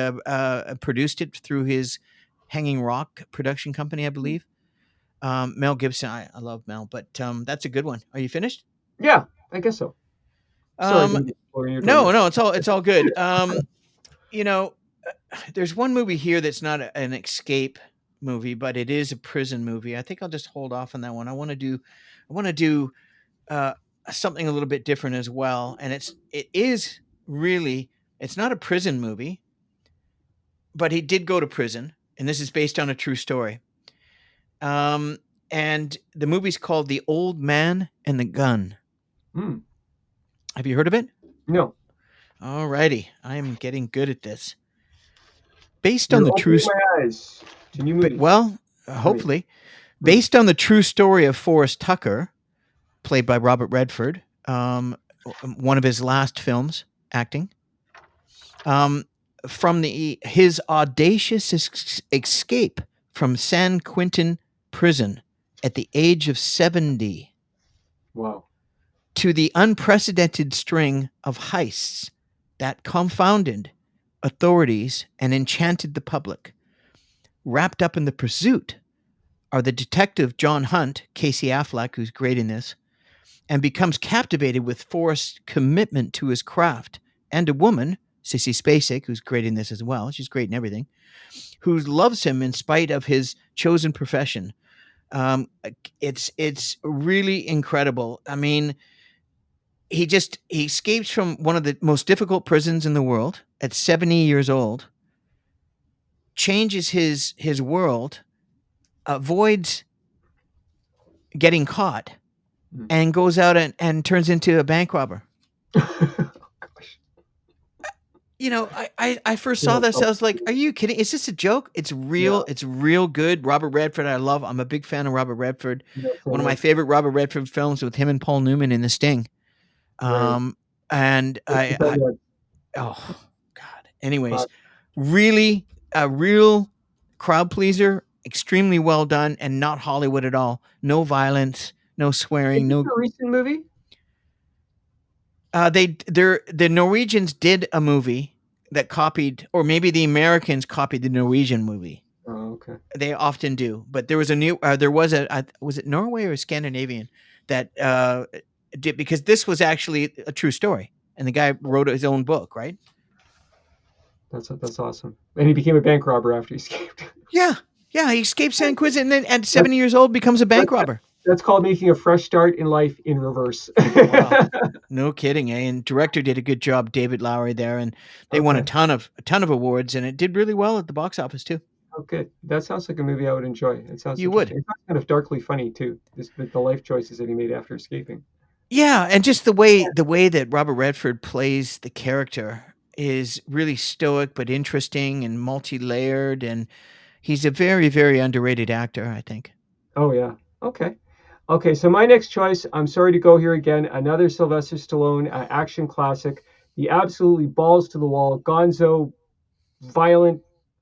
produced it through his Hanging Rock production company, I believe. Mel Gibson, I love Mel, but that's a good one. Are you finished? Yeah, I guess so. Sorry, Um, maybe you're doing no, this. no, it's all good. You know, there's one movie here that's not an escape movie, but it is a prison movie. I think I'll just hold off on that one. I want to do uh, something a little bit different as well, and it is really it's not a prison movie, but he did go to prison, and this is based on a true story. Um, and the movie's called The Old Man and the Gun. Hmm. Have you heard of it? No, Alrighty, I'm getting good at this. Based on you're the true, opening my eyes to new movies well, for me. hopefully, Hmm. based on the true story of Forrest Tucker, played by Robert Redford, one of his last films acting. Um, from his audacious escape from San Quentin prison at the age of 70 Wow. to the unprecedented string of heists that confounded authorities and enchanted the public. Wrapped up in the pursuit are the detective John Hunt, Casey Affleck, who's great in this, and becomes captivated with Forrest's commitment to his craft, and a woman, Sissy Spacek, who's great in this as well. She's great in everything, who loves him in spite of his chosen profession. Um, it's really incredible. I mean, he escapes from one of the most difficult prisons in the world at 70 years old, changes his world, avoids getting caught, Mm. and goes out and turns into a bank robber. Gosh. I first saw Yeah, this. so- I was like, "Are you kidding? Is this a joke?" It's real. yeah, It's real good. Robert Redford, I love. I'm a big fan of Robert Redford. yeah, One same of my here. favorite Robert Redford films with him and Paul Newman in The Sting. Right. Um, and I Yeah, oh God. Anyways, class. really a real crowd pleaser. Extremely well done and not Hollywood at all. No violence, no Is swearing, this no. a recent movie? The Norwegians did a movie that copied, or maybe the Americans copied the Norwegian movie. Oh, okay. They often do, but there was a new. There was was it Norway or Scandinavian that did, because this was actually a true story, and the guy wrote his own book, right? That's awesome. And he became a bank robber after he escaped. Yeah, yeah. He escaped San Quentin, and then at That's 70 years old becomes a bank that, robber. that's called making a fresh start in life in reverse. Wow. No kidding, eh? And director did a good job, David Lowery there, and they won Okay. a ton of awards, and it did really well at the box office too. Oh, good. That sounds like a movie I would enjoy. It sounds You would. interesting. It's kind of darkly funny too. The life choices that he made after escaping. Yeah, and just the way that Robert Redford plays the character is really stoic but interesting and multi-layered, and he's a very, very underrated actor, I think. Oh yeah. Okay. Okay. So my next choice. I'm sorry to go here again. Another Sylvester Stallone action classic. The absolutely balls to the wall, Gonzo, violent,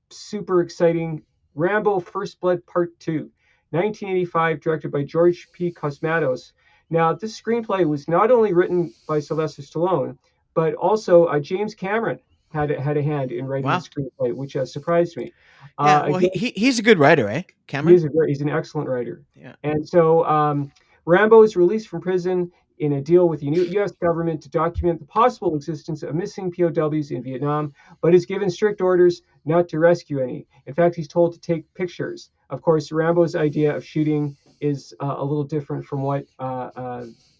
super exciting Rambo First Blood Part 2, 1985, directed by George P. Cosmatos. Now, this screenplay was not only written by Sylvester Stallone, but also James Cameron had a hand in writing the Wow. screenplay, which surprised me. Yeah, well, Again, he's a good writer, eh? he Cameron? is a great, he's an excellent writer. Yeah. And so Rambo is released from prison in a deal with the U.S. government to document the possible existence of missing POWs in Vietnam, but is given strict orders not to rescue any. In fact, he's told to take pictures. Of course, Rambo's idea of shooting is a little different from what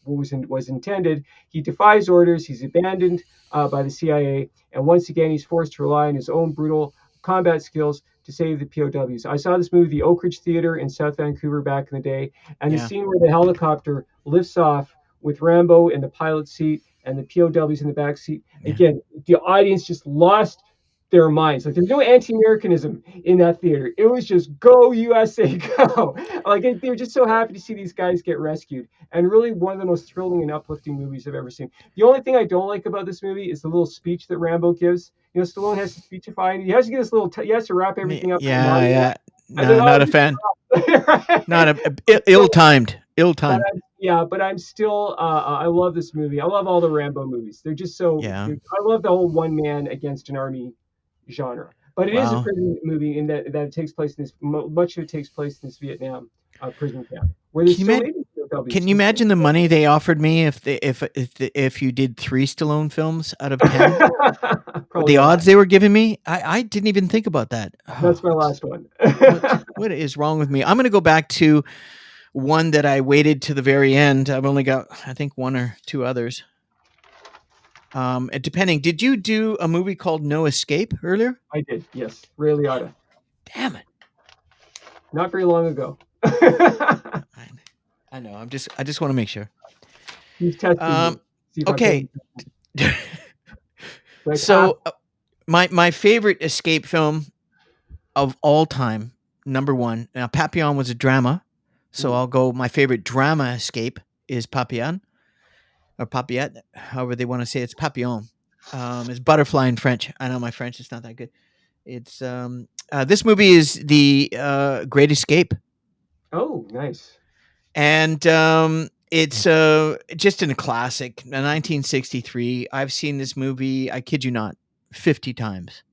was intended. He defies orders. He's abandoned by the CIA, and once again, he's forced to rely on his own brutal combat skills to save the POWs. I saw this movie at the Oak Ridge Theater in South Vancouver back in the day, and the Yeah. scene where the helicopter lifts off with Rambo in the pilot seat and the POWs in the back seat. Yeah. Again, the audience just lost their minds. Like there's no anti-Americanism in that theater. It was just go USA go. Like they were just so happy to see these guys get rescued. And really one of the most thrilling and uplifting movies I've ever seen. The only thing I don't like about this movie is the little speech that Rambo gives. You know, Stallone has to speechify, and he has to get this little. He has to wrap everything up in a Yeah, monologue. yeah. And then, No, oh, not a fan. Not right. a ill-timed. But Ill-timed. yeah, but I'm still. I love this movie. I love all the Rambo movies. They're just so. Yeah. I love the whole one man against an army genre. But it is a Wow. prison movie in that it takes place in this. Much of it takes place in this Vietnam prison camp where there Can you still imagine? may be POWs Can to you this day. imagine the money they offered me if you did 3 Stallone films out of 10? Probably The not. odds they were giving me? I didn't even think about that. That's Oh, my last one. what is wrong with me? I'm gonna go back to one that I waited to the very end. I've only got, I think, one or two others. Depending. Did you do a movie called No Escape earlier? I did. Yes, Ray Liotta. Damn it! Not very long ago. I, I know. I just want to make sure. He's testing Um, me. See if I'm okay. paying. Like half. So my favorite escape film of all time, number one. Now, Papillon was a drama, so Mm. I'll go. My favorite drama escape is Papillon or Papillette, however they want to say it. It's Papillon. It's butterfly in French. I know my French is not that good. It's this movie is the Great Escape, Oh, nice. and it's just in a classic, 1963. I've seen this movie. I kid you not, 50 times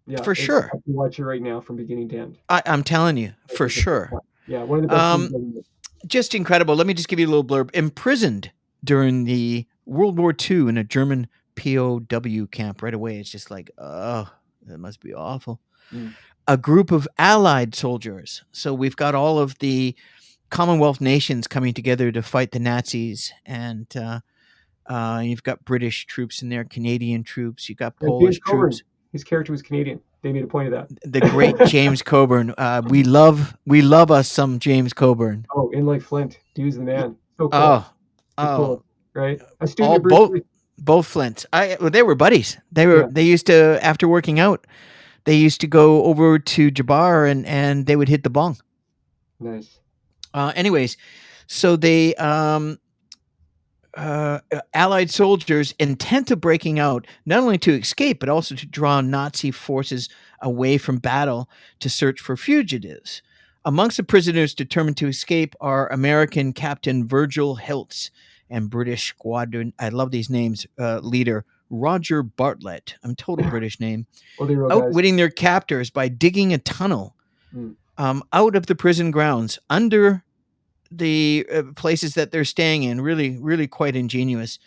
Yeah, for it's. sure. I can watch it right now from beginning to end. I'm telling you, for It's a fun sure. one. Yeah, one of the best movies Um, ever made. just incredible. Let me just give you a little blurb. Imprisoned during the World War II in a German POW camp. Right away, it's just like, oh, that must be awful. Mm. A group of Allied soldiers. So we've got all of the Commonwealth nations coming together to fight the Nazis, and You've got British troops in there, Canadian troops. You've got James Polish Coburn, troops. his character was Canadian. They made a point of The great that. James Coburn. We love us some James Coburn. Oh, in like Flint, he was the Y- man. So cool, Oh, so oh, cool, right? A student all of Bruce both Lee. both Flints. Well, they were buddies. They were Yeah, they used to after working out. They used to go over to Jabbar and they would hit the bong. nice. Anyways, so they Allied soldiers intent of breaking out, not only to escape, but also to draw Nazi forces away from battle to search for fugitives. Amongst the prisoners determined to escape are American Captain Virgil Hiltz and British squadron, I love these names, leader Roger Bartlett, I'm total British name, Well, they real guys. outwitting their captors by digging a tunnel Mm, out of the prison grounds under the places that they're staying in. Really, really quite ingenious.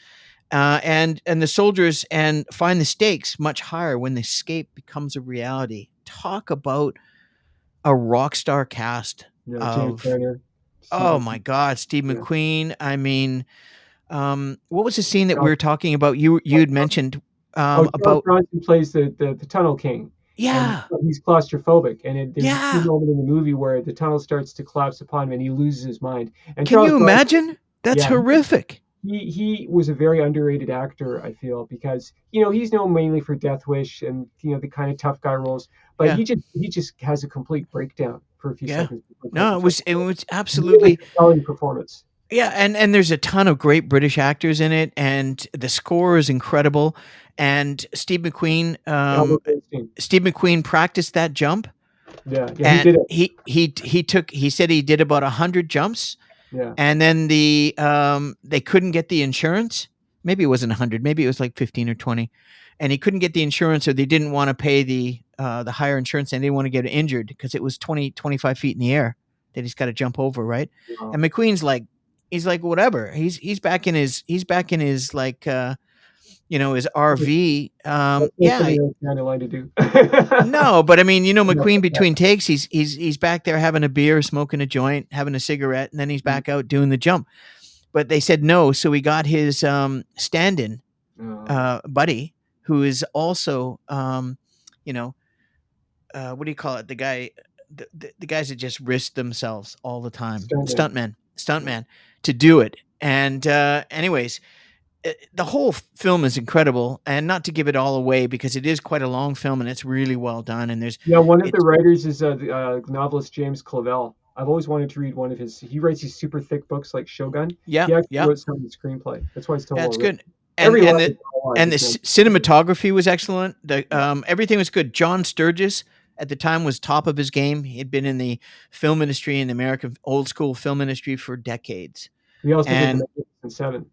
And the soldiers and find the stakes much higher when the escape becomes a reality. Talk about a rock star cast yeah, James of, Garner, Steve oh my McQueen. God, Steve Yeah, McQueen. I mean, what was the scene that we Josh, were talking about? You had mentioned oh, Charles about, Bronson plays the Tunnel King, and yeah, he's claustrophobic. And there's a key yeah. moment in the movie where the tunnel starts to collapse upon him, and he loses his mind. And Can Charles you Bronson, imagine? That's yeah, horrific. he was a very underrated actor, I feel, because he's known mainly for Death Wish and the kind of tough guy roles, but Yeah, he just has a complete breakdown for a few yeah. seconds before No, taking charge. it was Really absolutely. compelling performance. Yeah, and there's a ton of great British actors in it, and the score is incredible. And Albert Bernstein. Steve McQueen practiced that jump, Yeah, yeah, he and did it. he said he did about 100 jumps, Yeah. and then they couldn't get the insurance. Maybe it wasn't 100, maybe it was like 15 or 20, and he couldn't get the insurance, or they didn't want to pay the higher insurance, and they didn't want to get injured because it was 20 to 25 feet in the air that he's got to jump over, right? Wow. And McQueen's like, he's like, whatever. He's back in his like his RV. That's not Yeah. something I was kind of line to do. No, but I mean, Yeah, McQueen between takes, he's back there having a beer, smoking a joint, having a cigarette, and then he's mm, back out doing the jump. But they said no, so he got his stand-in uh, buddy, who is also you know, what do you call it? The guys that just risk themselves all the time, Stuntman. Yeah. stuntman, to do it. And anyways, the whole film is incredible, and not to give it all away because it is quite a long film and it's really well done. And Yeah, one of the it's writers is novelist James Clavell. I've always wanted to read one of his. He writes these super thick books like Shogun. yeah, He actually yeah, wrote some of the screenplay. That's why it's so yeah, well it's written. good. And Every line and is the well and the just cinematography was excellent. The yeah. everything was good. John Sturges at the time was top of his game. He had been in the film industry, in the American old school film industry, for decades. He also did the And Magnificent Seven.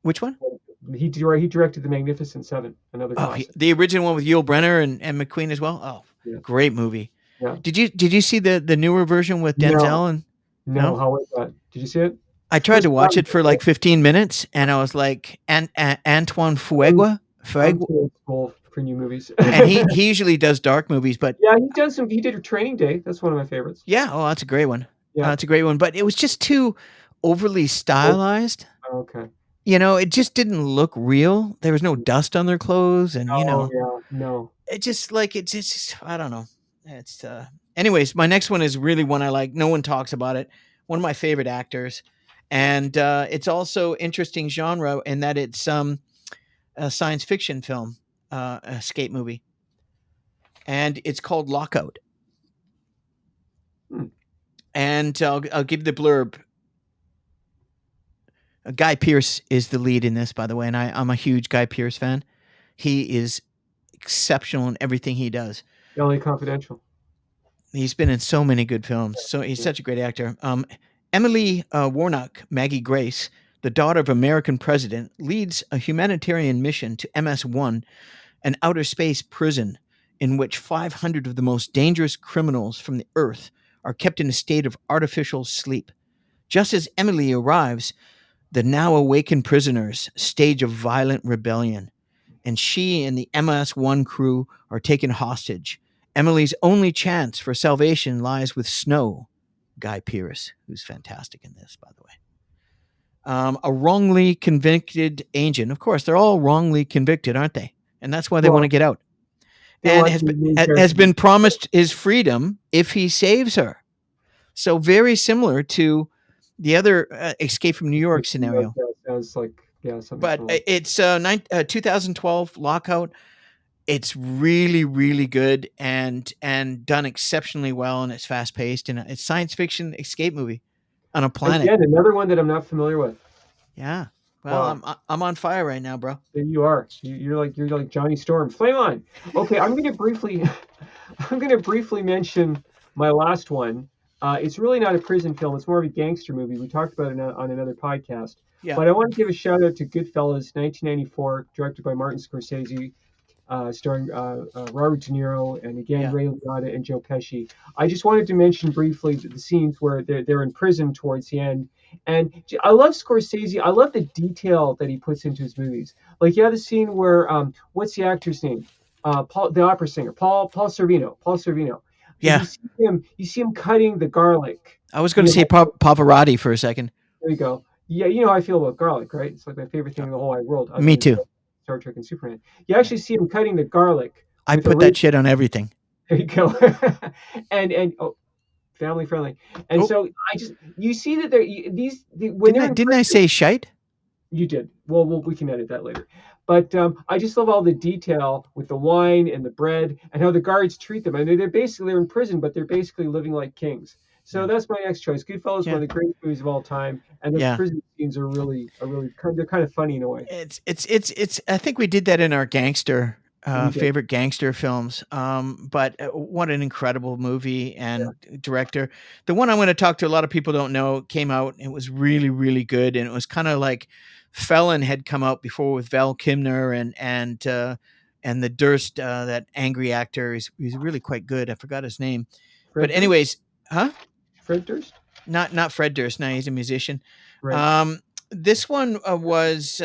which one? He directed the Magnificent Seven, another Oh, classic. the original one with Yul Brenner and McQueen as well. Oh, Yeah, great movie. yeah. Did you see the newer version with No, Denzel and no. no? How was that? Did you see it? I tried Chris to watch Brown. it for like 15 minutes, and I was like, Antoine I'm Fuegua, I'm Fuegua, too old school for new movies. and he usually does dark movies, but Yeah, he does some. He did a Training Day. That's one of my favorites. yeah, oh, that's a great one. Yeah. It's a great one, but it was just too overly Oh, stylized. okay. It just didn't look real. There was no dust on their clothes, and Oh yeah, no. it just like it's just I don't know. It's anyways, my next one is really one I like. No one talks about it. One of my favorite actors, and it's also interesting genre in that it's a science fiction film, escape movie, and it's called Lockout. Hmm. And I'll give the blurb. Guy Pearce is the lead in this, by the way, and I'm a huge Guy Pearce fan. He is exceptional in everything he does. LA Confidential. He's been in so many good films. So he's Yeah. such a great actor. Emily Warnock, Maggie Grace, the daughter of American president, leads a humanitarian mission to MS-1, an outer space prison in which 500 of the most dangerous criminals from the Earth are kept in a state of artificial sleep. Just as Emily arrives, the now awakened prisoners stage a violent rebellion, and she and the MS-1 crew are taken hostage. Emily's only chance for salvation lies with Snow, Guy Pearce, who's fantastic in this, by the way. A wrongly convicted agent. Of course, they're all wrongly convicted, aren't they? And that's why they want to Well, get out. they And want the main has character to been promised his freedom if he saves her. So very similar to the other Escape from New York scenario. yeah, sounds like yeah something But similar. it's 2012 Lockout. It's really, really good and done exceptionally well, and it's fast paced, and it's science fiction escape movie on a planet. Again, another one that I'm not familiar with. Yeah. Well, Wow. I'm on fire right now, bro. There you are. You're like Johnny Storm. Flame on. Okay, I'm going to briefly I'm going to briefly mention my last one. It's really not a prison film. It's more of a gangster movie. We talked about it on another podcast. Yeah. But I want to give a shout out to Goodfellas, 1994, directed by Martin Scorsese, starring Robert De Niro and again Yeah. Ray Liotta and Joe Pesci. I just wanted to mention briefly the scenes where they're in prison towards the end. And I love Scorsese. I love the detail that he puts into his movies. Like you have the scene where what's the actor's name? Paul, the opera singer, Paul Sorvino. Paul Sorvino. Yeah. You see him cutting the garlic. I was going You to say know, Pavarotti for a second. there you go. Yeah, you know how I feel about garlic, right? It's like my favorite thing Uh, in the whole wide world, other Me than too. Star Trek and Superman. You Yeah. actually see him cutting the garlic I with a put razor. that shit on everything. There you go. And oh, family friendly. And Oh, so I just you see that when they're in didn't I prison, say shite? you did. Well, we can edit that later. But I just love all the detail with the wine and the bread and how the guards treat them. I mean, they're in prison, but they're basically living like kings. So Yeah. that's my next choice. Goodfellas is Yeah. one of the greatest movies of all time, and those Yeah. prison scenes are really they're kind of funny in a way. It's I think we did that in our gangster We did. favorite gangster films. But what an incredible movie Yeah. and director. The one I'm going to talk to, a lot of people don't know, came out. It was really, really good, and it was kind of like Felon had come out before with Val Kilmer and the Durst, that angry actor. He's really quite good. I forgot his name, but Fred Durst. anyways, huh? Fred Durst. Not Fred Durst. No, he's a musician. Right. Um, this one was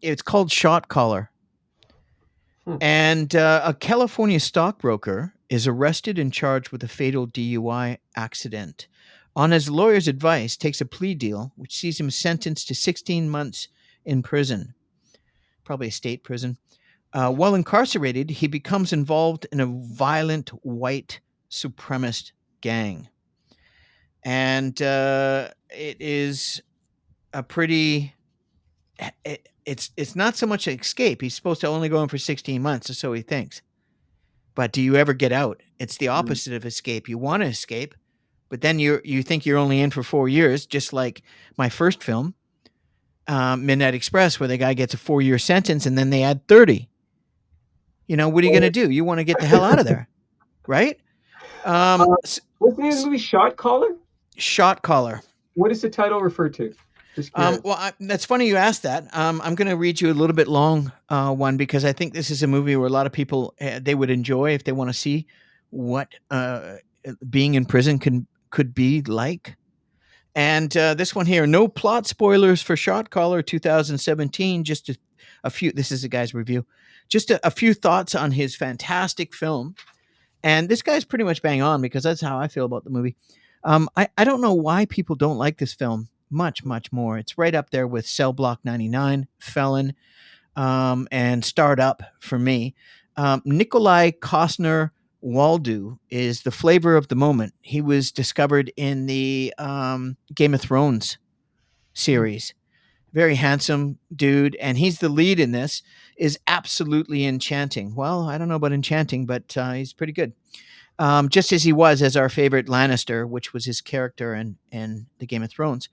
it's called Shot Caller, Hmm. and a California stockbroker is arrested and charged with a fatal DUI accident. On his lawyer's advice, takes a plea deal which sees him sentenced to 16 months in prison, probably a state prison. While incarcerated, he becomes involved in a violent white supremacist gang, and it is a pretty it's not so much an escape. He's supposed to only go in for 16 months, or so he thinks. But do you ever get out? It's the Mm. opposite of escape. You want to escape, but then you think you're only in for 4 years, just like my first film, Midnight Express, where the guy gets a 4 year sentence and then they add 30. What are you going to Well, do? You want to get the hell out of there, right? uh, Um, what's the name of the movie? Shot Caller. Shot Caller. What does the title refer to? Just curious. That's funny you asked that. I'm going to read you a little bit long one because I think this is a movie where a lot of people they would enjoy if they want to see what being in prison could be like. And this one here, no plot spoilers for Shot Caller 2017. Just a few. This is a guy's review. Just a few thoughts on his fantastic film. And this guy's pretty much bang on because that's how I feel about the movie. I don't know why people don't like this film much more. It's right up there with Cell Block 99, Felon, and Startup for me. Nikolai Kostner Waldo is the flavor of the moment. He was discovered in the Game of Thrones Hmm. series. Very handsome dude, and he's the lead in this. Is absolutely enchanting. Well, I don't know about enchanting, but he's pretty good. Just as he was as our favorite Lannister, which was his character in the Game of Thrones.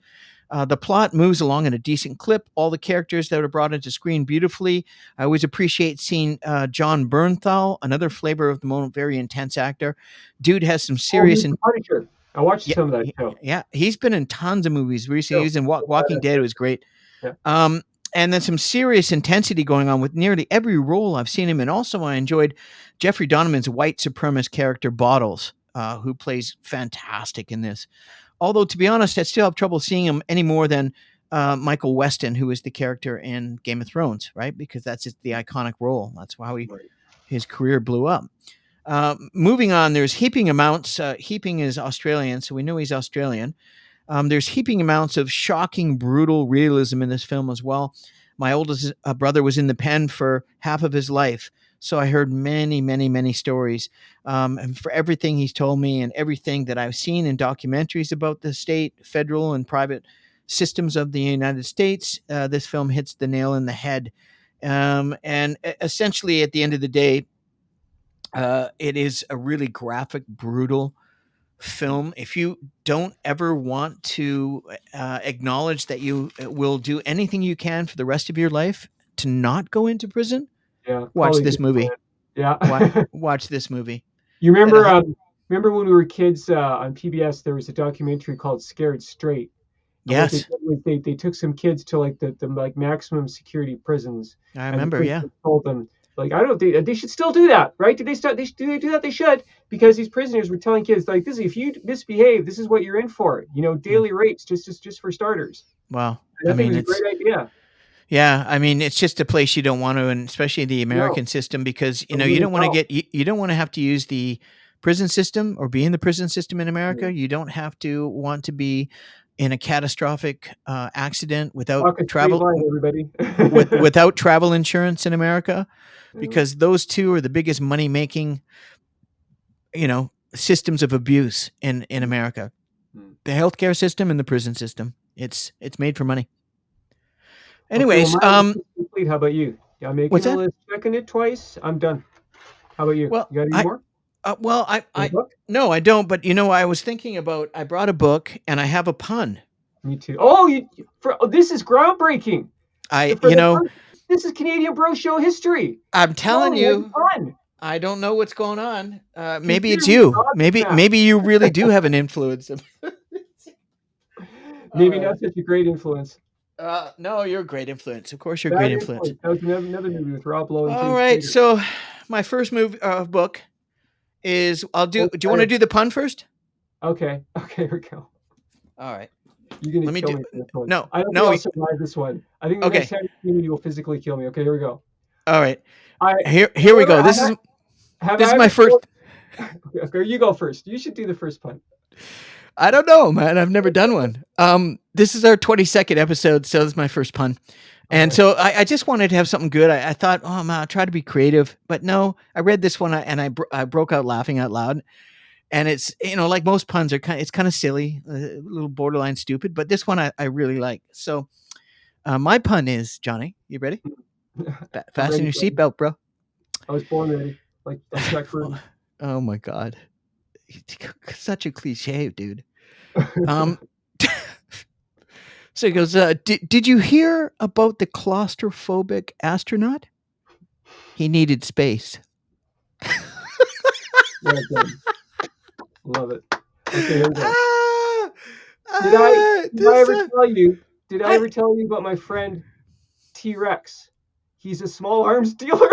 The plot moves along at a decent clip. All the characters that are brought into screen beautifully. I always appreciate seeing John Bernthal, another flavor of the moment, very intense actor. Dude has some Oh, serious he's the and Punisher. I watched yeah, some of that show. yeah. He's been in tons of movies recently. He Show. was in So Walking badass Dead. It character. was great. Yeah. Um, and then some serious intensity going on with nearly every role I've seen him in. Also, I enjoyed Jeffrey Donovan's white supremacist character Bottles, who plays fantastic in this. Although, to be honest, I still have trouble seeing him any more than Michael Weston, who is the character in Game of Thrones, right? Because that's the iconic role. That's how Right. his career blew up. Moving on, there's Heaping Amounts. Heaping is Australian, so we know he's Australian. There's heaping amounts of shocking, brutal realism in this film as well. My oldest brother was in the pen for half of his life, so I heard many, many, many stories. And for everything he's told me and everything that I've seen in documentaries about the state, federal, and private systems of the United States, this film hits the nail in the head. And essentially, at the end of the day, it is a really graphic, brutal film. If you don't ever want to acknowledge that you will do anything you can for the rest of your life to not go into prison, Yeah, watch probably a this good plan. movie. Watch, Yeah. watch this movie. You That remember remember when we were kids on PBS there was a documentary called Scared Straight. And what they yes, did was they took some kids to like the like maximum security prisons, I and the remember. Yeah, prisoners told them like I don't they should still do that, right? Did they start do they do that? They should, because these prisoners were telling kids like this, if you misbehave, this is what you're in for. You know, yeah. daily rates just for starters. Wow. And I I think it mean, was a it's great idea. yeah. I mean, it's just a place you don't want to, and especially the No, American system, because a you living don't want to hell. get you don't want to have to use the prison system or be in the prison system in Mm. America. You don't have to want to be in a catastrophic accident without Walk a straight travel line, everybody. without travel insurance in America, because those two are the biggest money making, systems of abuse in America. Mm. The healthcare system and the prison system. It's made for money. Okay, well, Anyways, my list is complete. How about you? Yeah, I'm what's making a that? list, checking it twice. I'm done. How about you? Well, You got any I more? well, In a I book? no, I don't. But I was thinking about. I brought a book and I have a pun. Me too. Oh, this is groundbreaking. I, For the first, this is Canadian Bro Show history. I'm telling Pauly has you, a ton. I don't know what's going on. Maybe Consider it's me you. Maybe gobsmacked. maybe you really do have an influence. Maybe uh, not such a great influence. no, you're a great influence. Of course, you're a great Bad influence. influence. That was another movie with Rob Lowe and All James right. Spader. So, my first book is. I'll do. Hold Do you want to fire. do the pun first? Okay. Okay, here we go. All right. You're gonna Let me kill do. me for this one. No, I don't think no. I'll survive this one. I think the next Okay. time you see me, you'll physically kill me. Okay, here we go. All right. I Here we whatever. go. Have This I is my ever first. told? Okay, you go first. You should do the first pun. I don't know, man. I've never done one. This is our 22nd episode, so this is my first pun. All And right. so I just wanted to have something good. I thought, oh man, I'll try to be creative, but no. I read this one and I broke out laughing out loud. And it's like most puns are it's kind of silly, a little borderline stupid, but this one I really like. So my pun is, Johnny. You ready? I'm Fasten ready, your buddy. seatbelt, bro. I was born ready, like Chuck oh, Berry. oh my god, such a cliche, dude. Um, so he goes, did you hear about the claustrophobic astronaut? He needed space. Well done. Love it. Okay, here we go. ah, Did I did I this ever tell you? Did I I ever tell you about my friend T Rex? He's a small arms dealer.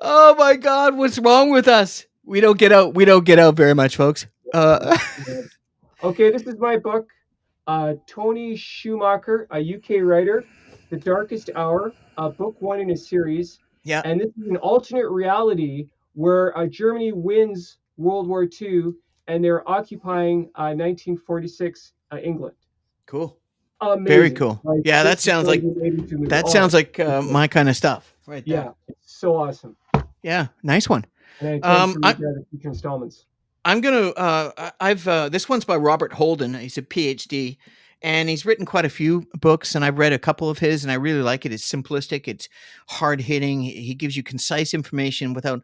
oh my god, what's wrong with us? We don't get out very much, folks. Okay, this is my book. Tony Schumacher, a UK writer, The Darkest Hour, book one in a series. yeah, And this is an alternate reality where Germany wins World War II and they're occupying 1946 England. cool. Very Amazing. cool. Like, Yeah, this is going to be made into a movie. Oh, it's good. my kind of stuff right there. Yeah, it's so awesome. Yeah, nice one. And I intend Um, to I, read that in future installments. I'm gonna. I've this one's by Robert Holden. He's a PhD, and he's written quite a few books. And I've read a couple of his, and I really like it. It's simplistic. It's hard hitting. He gives you concise information without,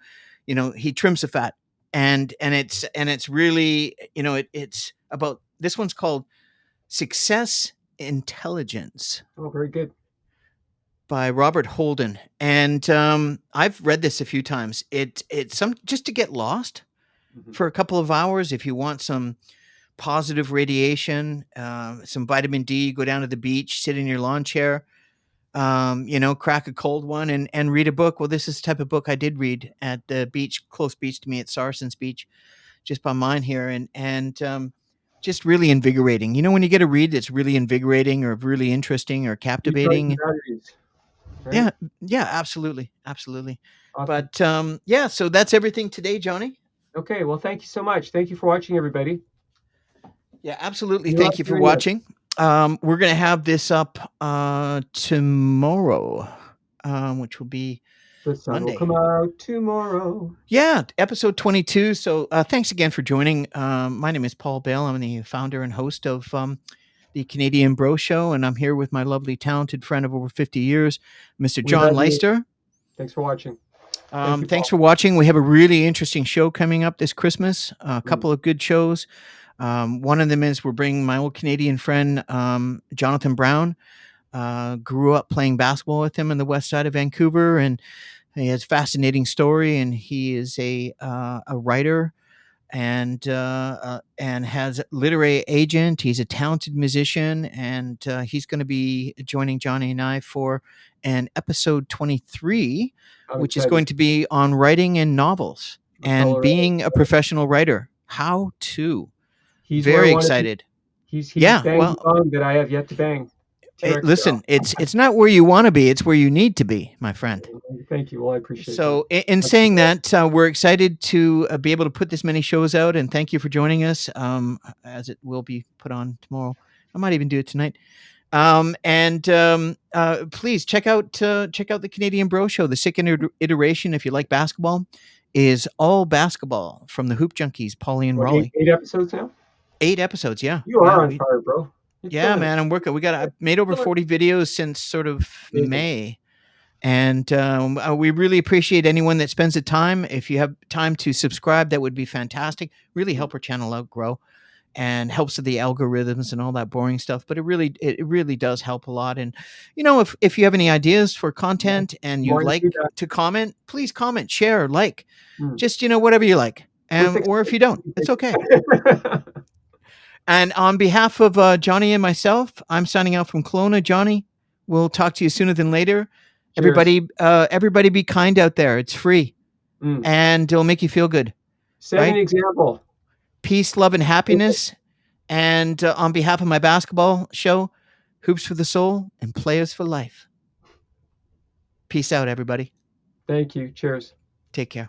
he trims the fat, and it's really, it's about this one's called Success Intelligence Oh, very good. by Robert Holden, and I've read this a few times. It's some just to get lost Mhm. for a couple of hours if you want some positive radiation, some vitamin D. Go down to the beach, sit in your lawn chair, crack a cold one, and read a book. Well, this is the type of book I did read at the beach, close beach to me at Sarson's Beach, just by mine here, and just really invigorating. You know, when you get a read that's really invigorating or really interesting or Recharge your captivating. batteries, right? Yeah, yeah, absolutely, absolutely. Awesome. But yeah, so that's everything today, Johnny. Okay, well, thank you so much. Thank you for watching, everybody. Yeah, absolutely. We love Thank you for hearing this. watching. We're going to have this up tomorrow, which will be The sun will Monday. come out tomorrow. Yeah, episode 22. So thanks again for joining. My name is Paul Bale. I'm the founder and host of the Canadian Bro Show, and I'm here with my lovely, talented friend of over 50 years, Mr. We John love you. Leister. Thanks for watching. Thank you, Thanks Paul. for watching. We have a really interesting show coming up this Christmas, a Mm. couple of good shows. One of them is we're bringing my old Canadian friend, Jonathan Brown. Grew up playing basketball with him in the west side of Vancouver, and he has a fascinating story. And he is a writer and has a literary agent. He's a talented musician, and he's going to be joining Johnny and I for an episode 23, I'm which is excited. going to be on writing and novels A fellow and writer. being a professional writer. How to? He's where I Very want to be. excited. He's Yeah. banged the Well, gong that I have yet to bang. T-Rex listen, style. it's not where you want to be; it's where you need to be, my friend. Thank you. Well, I appreciate that. So, in That's the saying goal. that, we're excited to be able to put this many shows out, and thank you for joining us. As it will be put on tomorrow, I might even do it tonight. And please check out the Canadian Bro Show. The second iteration, if you like basketball, is all basketball from the Hoop Junkies, Pauly and What, Raleigh. eight episodes now? 8 episodes, yeah, You yeah, are on fire, bro. You're yeah, killing it. man. I'm working. I've made over Killing 40 videos since sort of it. Amazing. May. And we really appreciate anyone that spends the time. If you have time to subscribe, that would be fantastic. Really Mm. help our channel out grow and helps with the algorithms and all that boring stuff. But it really does help a lot. And if you have any ideas for Yeah. content and you'd More in the like feedback. to comment, please comment, share, like, Mm. just whatever you like. We're Or if you don't, it's okay. fixing. And on behalf of Johnny and myself, I'm signing out from Kelowna. Johnny, we'll talk to you sooner than later. Cheers. Everybody be kind out there. It's free Mm. and it'll make you feel good, Set an right? example. Peace, love, and happiness. And on behalf of my basketball show, Hoops for the Soul and Players for Life. Peace out, everybody. Thank you. Cheers. Take care.